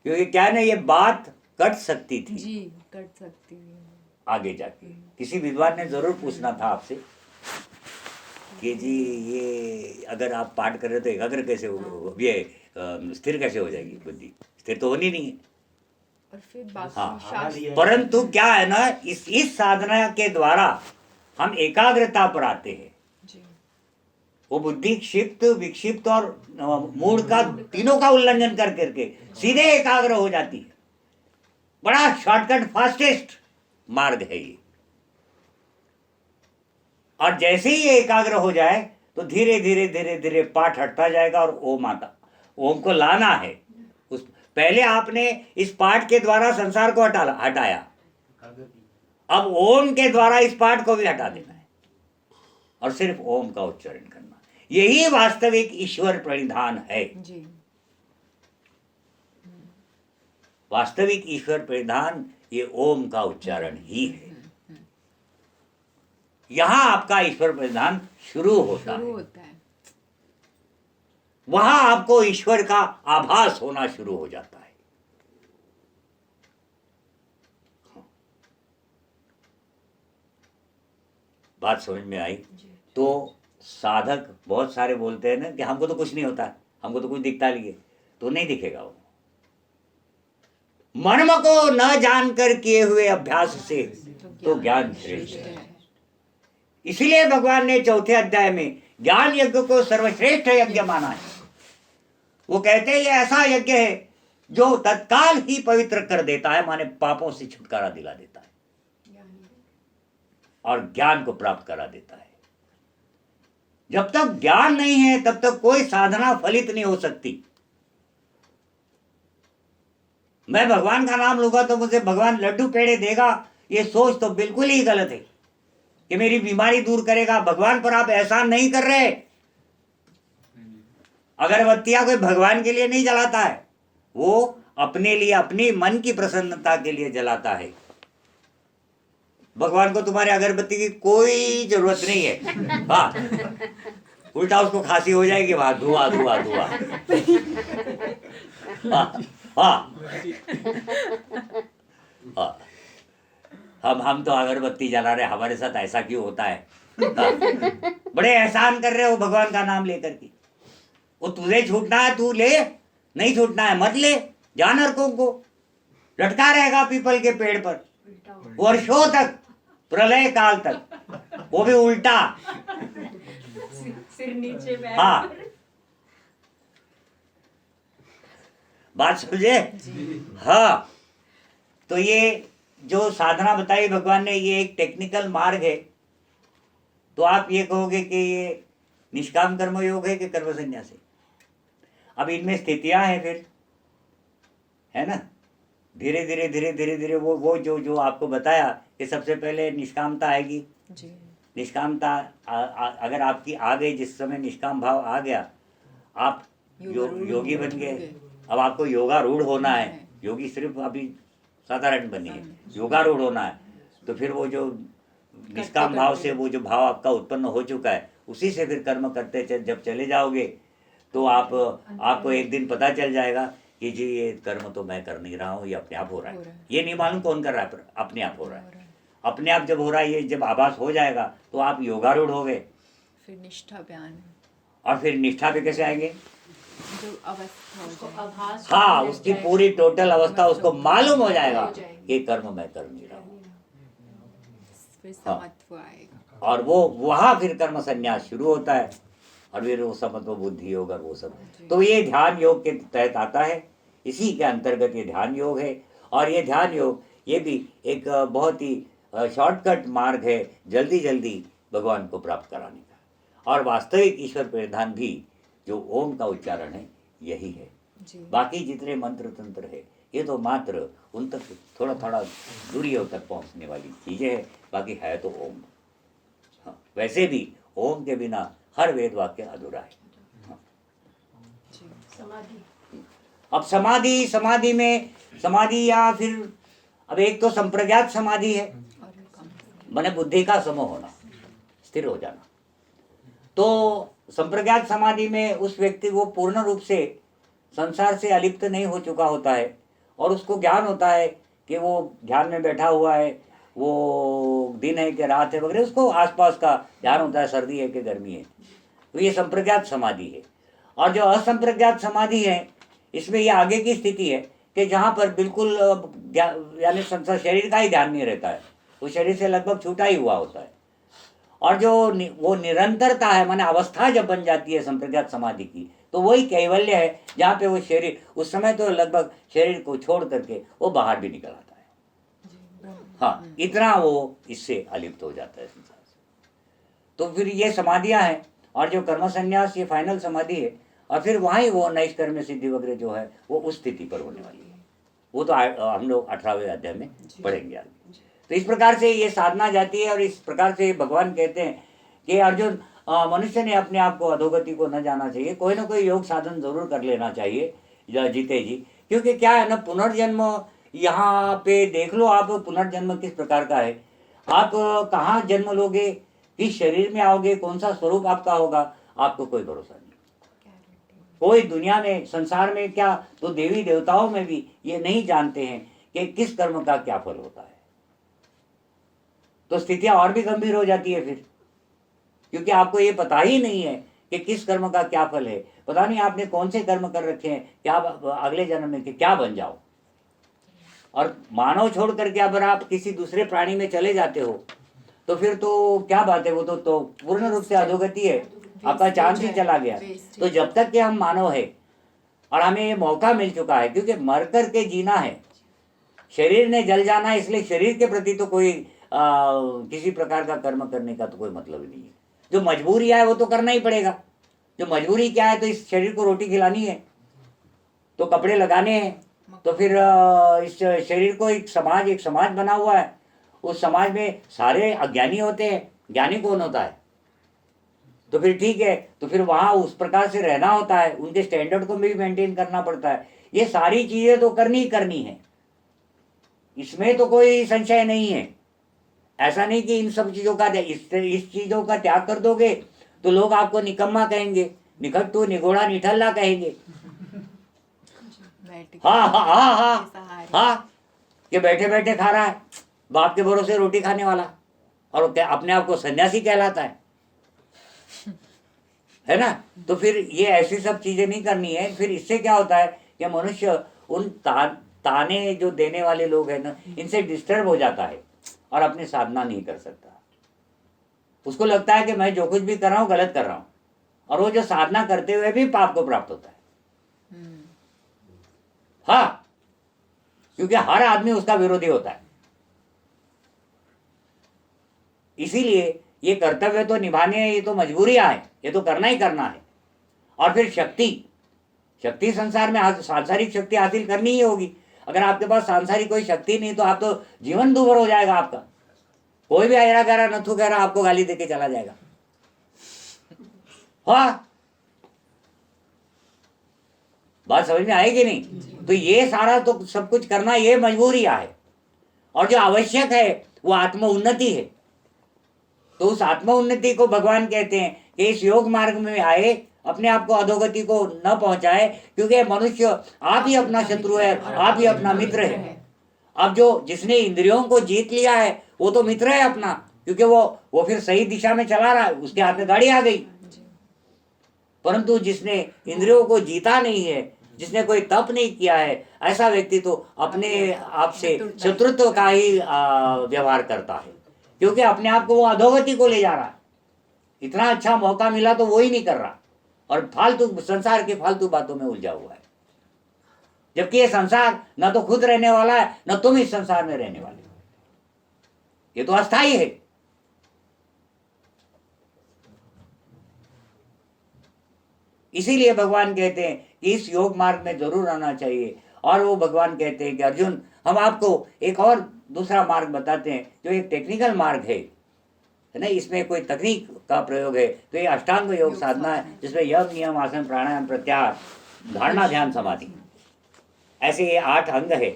क्योंकि क्या ना, ये बात कट सकती थी जी, कट सकती है आगे जाके। किसी विद्वान ने जरूर पूछना था आपसे कि जी ये अगर आप पाठ कर रहे तो एकाग्र कैसे हो, ये स्थिर कैसे हो जाएगी बुद्धि? स्थिर तो होनी नहीं है। और फिर बाकी हाँ, शास्त्र। परंतु क्या है ना, इस साधना के द्वारा हम एकाग्रता पर आते हैं। जी। वो बुद्धि क्षिप्त, विक्षिप्त और मूढ़ का, तीनों का उल्लंघन कर करके सीधे एकाग्र हो जाती है। बड़ा शॉर्टकट, फास्टेस्ट मार्ग है ये। और जैसे ही ये एकाग्र हो जाए तो धीरे धीरे धीरे धीरे पाठ हटता जाएगा और ओम आता। ओम को लाना है। उस पहले आपने इस पाठ के द्वारा संसार को हटाया, अब ओम के द्वारा इस पाठ को भी हटा देना है और सिर्फ ओम का उच्चारण करना। यही वास्तविक ईश्वर प्रणिधान है। जी। वास्तविक ईश्वर प्रणिधान ये ओम का उच्चारण ही है। यहां आपका ईश्वर प्रणिधान शुरू होता है। वहां आपको ईश्वर का आभास होना शुरू हो जाता है। बात समझ में आई? तो साधक बहुत सारे बोलते हैं ना कि हमको तो कुछ नहीं होता, हमको तो कुछ दिखता नहीं है। तो नहीं दिखेगा वो। मर्म को न जानकर किए हुए अभ्यास से तो ज्ञान श्रेष्ठ है। इसीलिए भगवान ने 4थे अध्याय में ज्ञान यज्ञ को सर्वश्रेष्ठ यज्ञ माना है। वो कहते हैं ये ऐसा यज्ञ है जो तत्काल ही पवित्र कर देता है, माने पापों से छुटकारा दिला देता है और ज्ञान को प्राप्त करा देता है। जब तक ज्ञान नहीं है तब तक कोई साधना फलित नहीं हो सकती। मैं भगवान का नाम लूंगा तो मुझे भगवान लड्डू पेड़े देगा, ये सोच तो बिल्कुल ही गलत है कि मेरी बीमारी दूर करेगा। भगवान पर आप एहसान नहीं कर रहे। अगरबत्तियां कोई भगवान के लिए नहीं जलाता है, वो अपने लिए, अपनी मन की प्रसन्नता के लिए जलाता है। भगवान को तुम्हारे अगरबत्ती की कोई जरूरत नहीं है। हाँ, उल्टा उसको खांसी हो जाएगी, वहां धुआं धुआं धुआं। हाँ हाँ हाँ, हम तो अगरबत्ती जला रहे, हमारे साथ ऐसा क्यों होता है? हाँ, बड़े एहसान कर रहे हो भगवान का नाम लेकर के। वो तुझे छूटना है तू ले, नहीं छूटना है मत ले। जानवरों को लटका रहेगा पीपल के पेड़ पर वर्षों तक, प्रलय काल तक, वो भी उल्टा। सिर नीचे बैठ। हाँ, बात समझे? हाँ, तो ये जो साधना बताई भगवान ने, ये एक टेक्निकल मार्ग है। तो आप ये कहोगे कि ये निष्काम कर्म योग है कि कर्म संन्यास है? अब इनमें स्थितियां हैं फिर, है ना? धीरे धीरे धीरे धीरे धीरे वो जो जो आपको बताया कि सबसे पहले निष्कामता आएगी जी। निष्कामता अगर आपकी आ गई, जिस समय निष्काम भाव आ गया, आप योगी बन गए। अब आपको योगारूढ़ होना है। योगी सिर्फ अभी साधारण बनी है, योगारूढ़ होना है। तो फिर वो जो निष्काम भाव से वो जो भाव आपका उत्पन्न हो चुका है, उसी से फिर कर्म करते जब चले जाओगे तो आपको एक दिन पता चल जाएगा कि जी ये कर्म तो मैं कर नहीं रहा हूँ, ये अपने आप हो रहा है। ये नहीं मालूम कौन कर रहा है, पर अपने आप हो रहा है। अपने आप जब हो रहा है, ये जब आभास हो जाएगा तो आप योगारूढ़ हो गए। फिर निष्ठा पे आने, और फिर निष्ठा पे कैसे आएंगे? जो अवस्था हो जाए, आभास, हाँ, उसकी पूरी टोटल अवस्था उसको मालूम हो जाएगा ये कर्म मैं कर नहीं रहा हूँ। फिर समत्व आएगा। और वो वहाँ फिर कर्म संन्यास शुरू होता है, और फिर वो समत्व बुद्धि योग और वो सब। तो ये ध्यान योग के तहत आता है, इसी के अंतर्गत ये ध्यान योग है। और ये ध्यान योग ये भी एक बहुत ही शॉर्टकट मार्ग है जल्दी जल्दी भगवान को प्राप्त कराने का। और वास्तविक ईश्वर परिधान भी जो ओम का उच्चारण है यही है। जी। बाकी जितने मंत्र तंत्र है ये तो मात्र उन तक थोड़ा थोड़ा दूरियों तक पहुंचने वाली चीजें हैं, बाकी है तो ओम। हाँ, वैसे भी ओम के बिना हर वेद वाक्य अधूरा है। हाँ। समाधि, अब समाधि में समाधि या फिर अब एक तो संप्रज्ञात समाधि है, और ये कम। माने बुद्धि का सम होना, स्थिर हो जाना। तो संप्रज्ञात समाधि में उस व्यक्ति को पूर्ण रूप से संसार से अलिप्त नहीं हो चुका होता है, और उसको ज्ञान होता है कि वो ध्यान में बैठा हुआ है, वो दिन है कि रात है वगैरह, उसको आसपास का ध्यान होता है, सर्दी है कि गर्मी है। तो ये संप्रज्ञात समाधि है। और जो असंप्रज्ञात समाधि है, इसमें ये आगे की स्थिति है कि जहाँ पर बिल्कुल यानी संसार शरीर का ही ध्यान नहीं रहता है, वो शरीर से लगभग छूटा ही हुआ होता है। और जो वो निरंतरता है, माने अवस्था जब बन जाती है संप्रज्ञात समाधि की, तो वही कैवल्य है जहाँ पे वो शरीर उस समय तो लगभग शरीर को छोड़ करके वो बाहर भी निकल आता है। हाँ, इतना वो इससे अलिप्त हो जाता है संसार से। तो फिर ये समाधियाँ हैं। और जो कर्म संन्यास ये फाइनल समाधि है, और फिर वहाँ ही वो नैष्कर्म्य सिद्धि वगैरह जो है वो उस स्थिति पर होने वाली है। वो तो हम लोग 18वें अध्याय में पढ़ेंगे आगे। तो इस प्रकार से ये साधना जाती है, और इस प्रकार से भगवान कहते हैं कि अर्जुन, मनुष्य ने अपने आप को अधोगति को न जाना चाहिए, कोई ना कोई योग साधन जरूर कर लेना चाहिए जीते जी। क्योंकि क्या है ना, पुनर्जन्म यहाँ पे देख लो आप, पुनर्जन्म किस प्रकार का है। आप कहाँ जन्म लोगे, किस शरीर में आओगे, कौन सा स्वरूप आपका होगा, आपको कोई भरोसा नहीं। कोई दुनिया में, संसार में क्या तो देवी देवताओं में भी ये नहीं जानते हैं कि किस कर्म का क्या फल होता है। तो स्थितियां और भी गंभीर हो जाती है फिर, क्योंकि आपको ये पता ही नहीं है कि किस कर्म का क्या फल है। पता नहीं आपने कौन से कर्म कर रखे हैं, क्या अगले जन्म में क्या बन जाओ। और मानव छोड़ करके अगर आप किसी दूसरे प्राणी में चले जाते हो तो फिर तो क्या बात है, वो तो पूर्ण रूप से अधोगति है, आपका चांस ही चला गया। तो जब तक कि हम मानव है और हमें ये मौका मिल चुका है, क्योंकि मर करके जीना है, शरीर ने जल जाना है, इसलिए शरीर के प्रति तो कोई किसी प्रकार का कर्म करने का तो कोई मतलब ही नहीं है। जो मजबूरी है वो तो करना ही पड़ेगा। जो मजबूरी क्या है, तो इस शरीर को रोटी खिलानी है, तो कपड़े लगाने हैं, तो फिर इस शरीर को एक समाज बना हुआ है, उस समाज में सारे अज्ञानी होते हैं, ज्ञानी कौन होता है? तो फिर ठीक है, तो फिर वहाँ उस प्रकार से रहना होता है, उनके स्टैंडर्ड को भी मेंटेन करना पड़ता है। ये सारी चीजें तो करनी ही करनी है, इसमें तो कोई संशय नहीं है। ऐसा नहीं कि इन सब चीजों का इस चीजों का त्याग कर दोगे तो लोग आपको निकम्मा कहेंगे, निखट्टू निगोड़ा निठल्ला कहेंगे। हाँ हाँ हाँ हाँ हाँ, ये बैठे बैठे खा रहा है, बाप के भरोसे रोटी खाने वाला, और अपने आप को सन्यासी कहलाता है ना। तो फिर ये ऐसी सब चीजें नहीं करनी है। फिर इससे क्या होता है कि मनुष्य उन ताने जो देने वाले लोग हैं ना, इनसे डिस्टर्ब हो जाता है और अपनी साधना नहीं कर सकता। उसको लगता है कि मैं जो कुछ भी कर रहा हूँ गलत कर रहा हूँ, और वो जो साधना करते हुए भी पाप को प्राप्त होता है। हाँ, क्योंकि हर आदमी उसका विरोधी होता है। इसीलिए ये कर्तव्य तो निभाने हैं, ये तो मजबूरियां है, ये तो करना ही करना है। और फिर शक्ति संसार में सांसारिक शक्ति हासिल करनी ही होगी। अगर आपके पास सांसारिक कोई शक्ति नहीं तो आप तो जीवन दूभर हो जाएगा आपका। कोई भी आयरा गहरा नथु गहरा आपको गाली देके चला जाएगा। हाँ, बात समझ में आएगी नहीं? तो ये सारा तो सब कुछ करना ये मजबूरियां है, और जो आवश्यक है वो आत्म उन्नति है। तो उस आत्म उन्नति को भगवान कहते हैं कि इस योग मार्ग में आए, अपने आप को अधोगति को न पहुंचाए, क्योंकि मनुष्य आप ही अपना शत्रु है, आप ही अपना मित्र है। अब जो जिसने इंद्रियों को जीत लिया है वो तो मित्र है अपना, क्योंकि वो फिर सही दिशा में चला रहा है, उसके हाथ में गाड़ी आ गई। परंतु जिसने इंद्रियों को जीता नहीं है, जिसने कोई तप नहीं किया है, ऐसा व्यक्ति तो अपने आप से शत्रुत्व का ही व्यवहार करता है, क्योंकि अपने आप को वो अधोगति को ले जा रहा है। इतना अच्छा मौका मिला तो वो ही नहीं कर रहा, और फालतू संसार के फालतू बातों में उलझा हुआ है। जबकि ये संसार न तो खुद रहने वाला है, न तुम इस संसार में रहने वाले हो। ये तो अस्थाई है। इसीलिए भगवान कहते हैं कि इस योग मार्ग में जरूर आना चाहिए। और वो भगवान कहते हैं कि अर्जुन, हम आपको एक और दूसरा मार्ग बताते हैं, जो एक टेक्निकल मार्ग है ना, इसमें कोई तकनीक का प्रयोग है। तो ये अष्टांग योग साधना है, जिसमें यम नियम आसन प्राणायाम प्रत्याहार धारणा ध्यान समाधि, ऐसे ये 8 अंग है।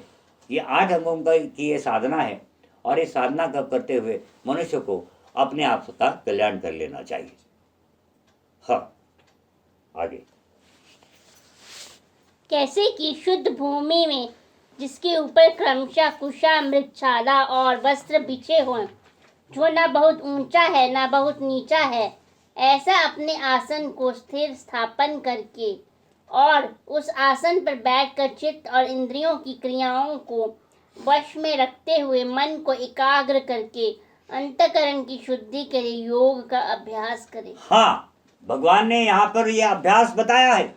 ये 8 अंगों की ये साधना है, और इस साधना का करते हुए मनुष्य को अपने आप का कल्याण कर लेना चाहिए। हाँ, आगे। कैसे कि शुद्ध भूमि में जिसके ऊपर क्रमशः कुशा मृगशाला और वस्त्र बिछे हों, जो न बहुत ऊंचा है न बहुत नीचा है, ऐसा अपने आसन को स्थिर स्थापन करके और उस आसन पर बैठकर चित्त और इंद्रियों की क्रियाओं को वश में रखते हुए मन को एकाग्र करके अंतःकरण की शुद्धि के लिए योग का अभ्यास करें। हाँ, भगवान ने यहाँ पर यह अभ्यास बताया है।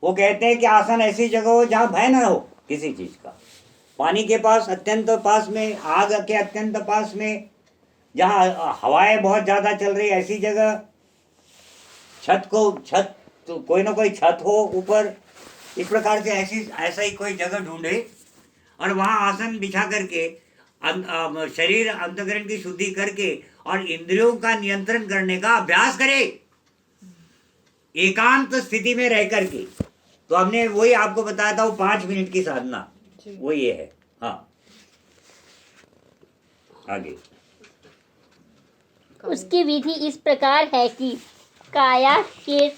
वो कहते हैं कि आसन ऐसी जगह हो जहाँ भय न हो किसी चीज का, पानी के पास अत्यंत पास में, आग के अत्यंत पास में, जहाँ हवाएं बहुत ज्यादा चल रही, ऐसी जगह, छत तो कोई ना कोई छत हो ऊपर, इस प्रकार से ऐसा ही कोई जगह ढूंढे और वहाँ आसन बिछा करके शरीर अंतःकरण की शुद्धि करके और इंद्रियों का नियंत्रण करने का अभ्यास करे, एकांत स्थिति में रह करके। तो हमने वही आपको बताया था, वो 5 मिनट की साधना, वो ये है। हाँ, आगे। उसकी विधि इस प्रकार है कि काया, सिर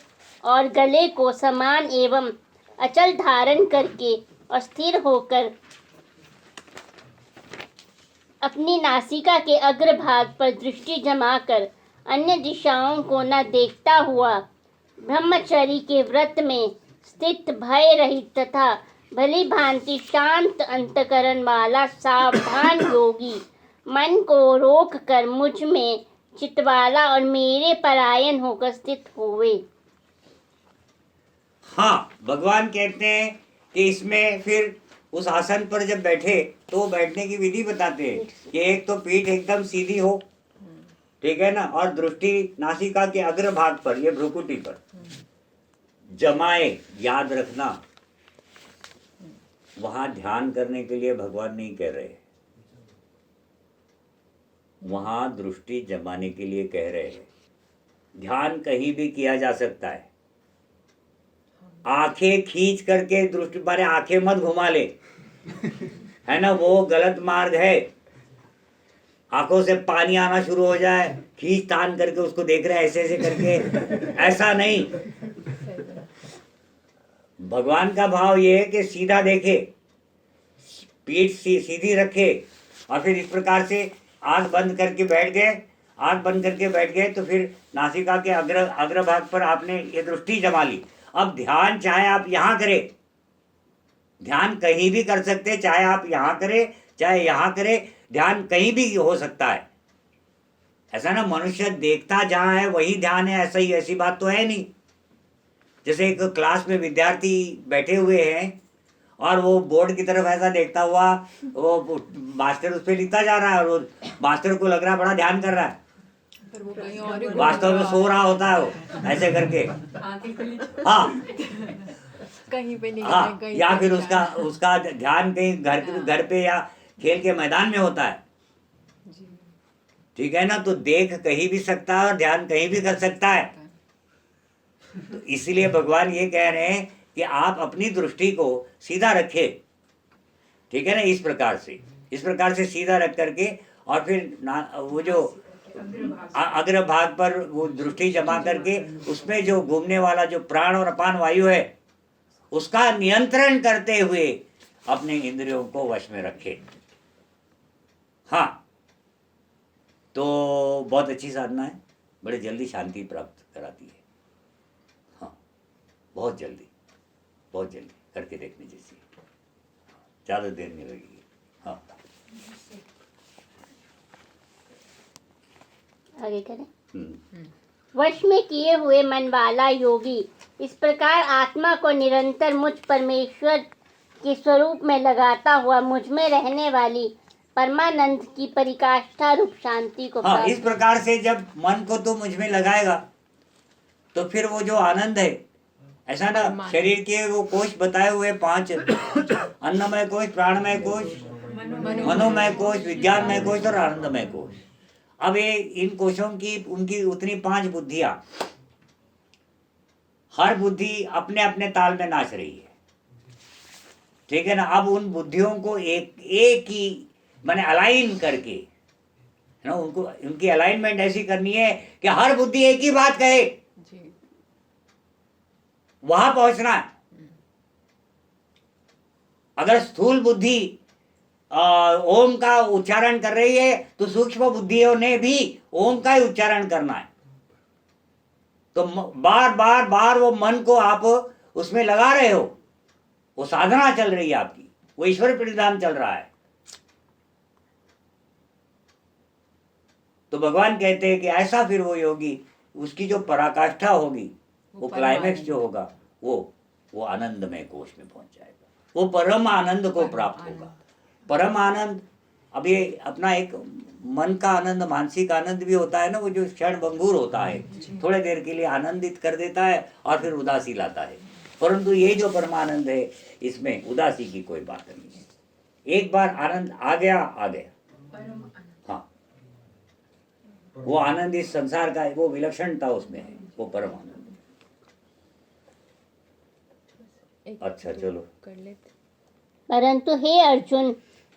और गले को समान एवं अचल धारण करके और स्थिर होकर अपनी नासिका के अग्रभाग पर दृष्टि जमाकर अन्य दिशाओं को न देखता हुआ ब्रह्मचर्य के व्रत में स्थित भय रहित तथा भली भांति शांत अंतःकरण वाला सावधान योगी मन को रोक कर मुझ में चितवाला और मेरे परायण होकर स्थित हुए। हाँ, भगवान कहते हैं कि इसमें फिर उस आसन पर जब बैठे तो बैठने की विधि बताते हैं कि एक तो पीठ एकदम सीधी हो, ठीक है ना, और दृष्टि नासिका के अग्रभाग पर, ये भ्रुकुटी पर जमाए, याद रखना। वहाँ ध्यान करने के लिए भगवान नहीं कह रहे, वहाँ दृष्टि जमाने के लिए कह रहे हैं। ध्यान कहीं भी किया जा सकता है। आंखें खींच करके दृष्टि, मारे आंखें मत घुमा ले, है ना, वो गलत मार्ग है। आंखों से पानी आना शुरू हो जाए, खींच तान करके उसको देख रहे ऐसे ऐसे करके, ऐसा नहीं। भगवान का भाव ये है कि सीधा देखे, पीठ सीधी रखे, और फिर इस प्रकार से आंख बंद करके बैठ गए। आंख बंद करके बैठ गए तो फिर नासिका के अग्रभाग पर आपने ये दृष्टि जमा ली। अब ध्यान चाहे आप यहाँ करें, ध्यान कहीं भी कर सकते, चाहे आप यहाँ करें चाहे यहाँ करें, ध्यान कहीं भी हो सकता है। ऐसा ना मनुष्य देखता जहाँ है वही ध्यान है, ऐसा ही, ऐसी बात तो है नहीं। जैसे एक क्लास में विद्यार्थी बैठे हुए हैं और वो बोर्ड की तरफ ऐसा देखता हुआ, वो मास्टर उस पर लिखता जा रहा है और मास्टर को लग रहा है बड़ा ध्यान कर रहा है, पर वो कहीं और ही वास्तव में सो रहा होता है वो ऐसे करके। हाँ कहीं पे नहीं, हाँ, कहीं या पे फिर नहीं उसका ध्यान कहीं घर पे या खेल के मैदान में होता है। जी। ठीक है ना, तो देख कहीं भी सकता है और ध्यान कहीं भी कर सकता है। तो इसीलिए भगवान ये कह रहे हैं कि आप अपनी दृष्टि को सीधा रखें, ठीक है ना, इस प्रकार से सीधा रख करके, और फिर वो जो अग्रभाग पर वो दृष्टि जमा करके उसमें जो घूमने वाला जो प्राण और अपान वायु है उसका नियंत्रण करते हुए अपने इंद्रियों को वश में रखे। हाँ, तो बहुत अच्छी साधना है, बड़े जल्दी शांति प्राप्त कराती है। हाँ, बहुत जल्दी करके देखने जैसी, ज़्यादा देर नहीं लगेगी। हाँ, आगे करें। वश में किए हुए मन वाला योगी इस प्रकार आत्मा को निरंतर मुझ परमेश्वर के स्वरूप में लगाता हुआ मुझ में रहने वाली परमानंद की परिकाष्ठा रूप शांति को हाँ, प्राप्त। इस प्रकार से जब मन को तो मुझ में लगाएगा तो फिर वो जो आनंद है, ऐसा ना, शरीर के वो कोश बताए हुए 5, अन्नमय कोश, प्राणमय कोश, मनोमय कोश, विज्ञानमय कोश और आनंदमय कोश। अब ये इन कोशों की उनकी उतनी 5 बुद्धियां, हर बुद्धि अपने अपने ताल में नाच रही है, ठीक है ना। अब उन बुद्धियों को एक ही माने अलाइन करके, है ना, उनको उनकी अलाइनमेंट ऐसी करनी है कि हर बुद्धि एक ही बात कहे, जी। वहां पहुंचना है। अगर स्थूल बुद्धि ओम का उच्चारण कर रही है तो सूक्ष्म बुद्धियों ने भी ओम का ही उच्चारण करना है। तो बार बार वो मन को आप उसमें लगा रहे हो, वो साधना चल रही है आपकी, वो ईश्वर परिधान चल रहा है। तो भगवान कहते हैं कि ऐसा फिर वो योगी, उसकी जो पराकाष्ठा होगी, वो क्लाइमेक्स जो होगा, वो आनंदमय कोश में पहुंच जाएगा, वो परम आनंद को प्राप्त होगा। परम आनंद, अब ये अपना एक मन का आनंद, मानसिक आनंद भी होता है ना, वो जो क्षण भंगुर होता है, थोड़े देर के लिए आनंदित कर देता है और फिर उदासी लाता है। परंतु ये जो परमानंद है, इसमें उदासी की कोई बात नहीं है। एक बार आनंद आ गया। हाँ, वो आनंद इस संसार का है, वो विलक्षणता उसमें है, वो परम आनंद। अच्छा, चलो कर लेते। परंतु हे अर्जुन,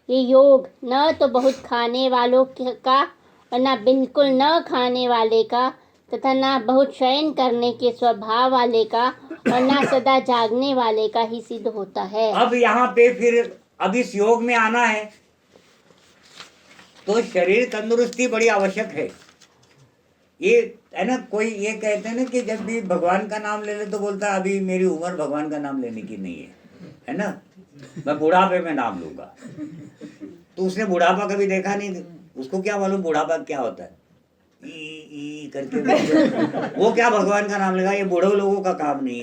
ये योग न तो बहुत खाने वालों का और न बिल्कुल न खाने वाले का, तथा न बहुत शयन करने के स्वभाव वाले का और न सदा जागने वाले का ही सिद्ध होता है। अब यहाँ पे फिर अब इस योग में आना है तो शरीर तंदुरुस्ती बड़ी आवश्यक है। ये है ना, कोई ये कहते हैं ना कि जब भी भगवान का नाम ले ले तो बोलता है अभी मेरी उम्र भगवान का नाम लेने की नहीं है ना, मैं बुढ़ापे में नाम लूंगा। तो उसने बुढ़ापा कभी देखा नहीं, उसको क्या मालूम बुढ़ापा क्या होता है, ई करके वो क्या भगवान का नाम लेगा, ये बूढ़े लोगों का काम नहीं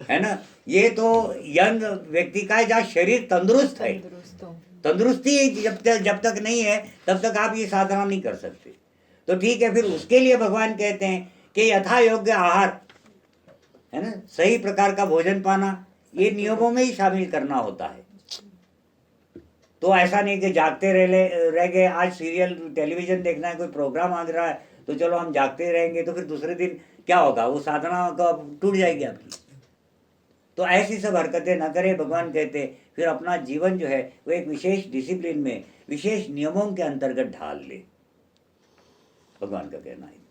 है ना। ये तो यंग व्यक्ति का है जहाँ शरीर तंदुरुस्त है। तंदुरुस्ती जब तक नहीं है तब तक आप ये साधना नहीं कर सकते। तो ठीक है, फिर उसके लिए भगवान कहते हैं कि यथा योग्य आहार, है ना, सही प्रकार का भोजन पाना, ये नियमों में ही शामिल करना होता है। तो ऐसा नहीं कि जागते रह गए, आज सीरियल टेलीविजन देखना है, कोई प्रोग्राम आ रहा है तो चलो हम जागते रहेंगे, तो फिर दूसरे दिन क्या होगा, वो साधना का टूट जाएगी आपकी। तो ऐसी सब हरकतें न करें, भगवान कहते, फिर अपना जीवन जो है वो एक विशेष डिसिप्लिन में, विशेष नियमों के अंतर्गत ढाल ले, भगवान का कहना है।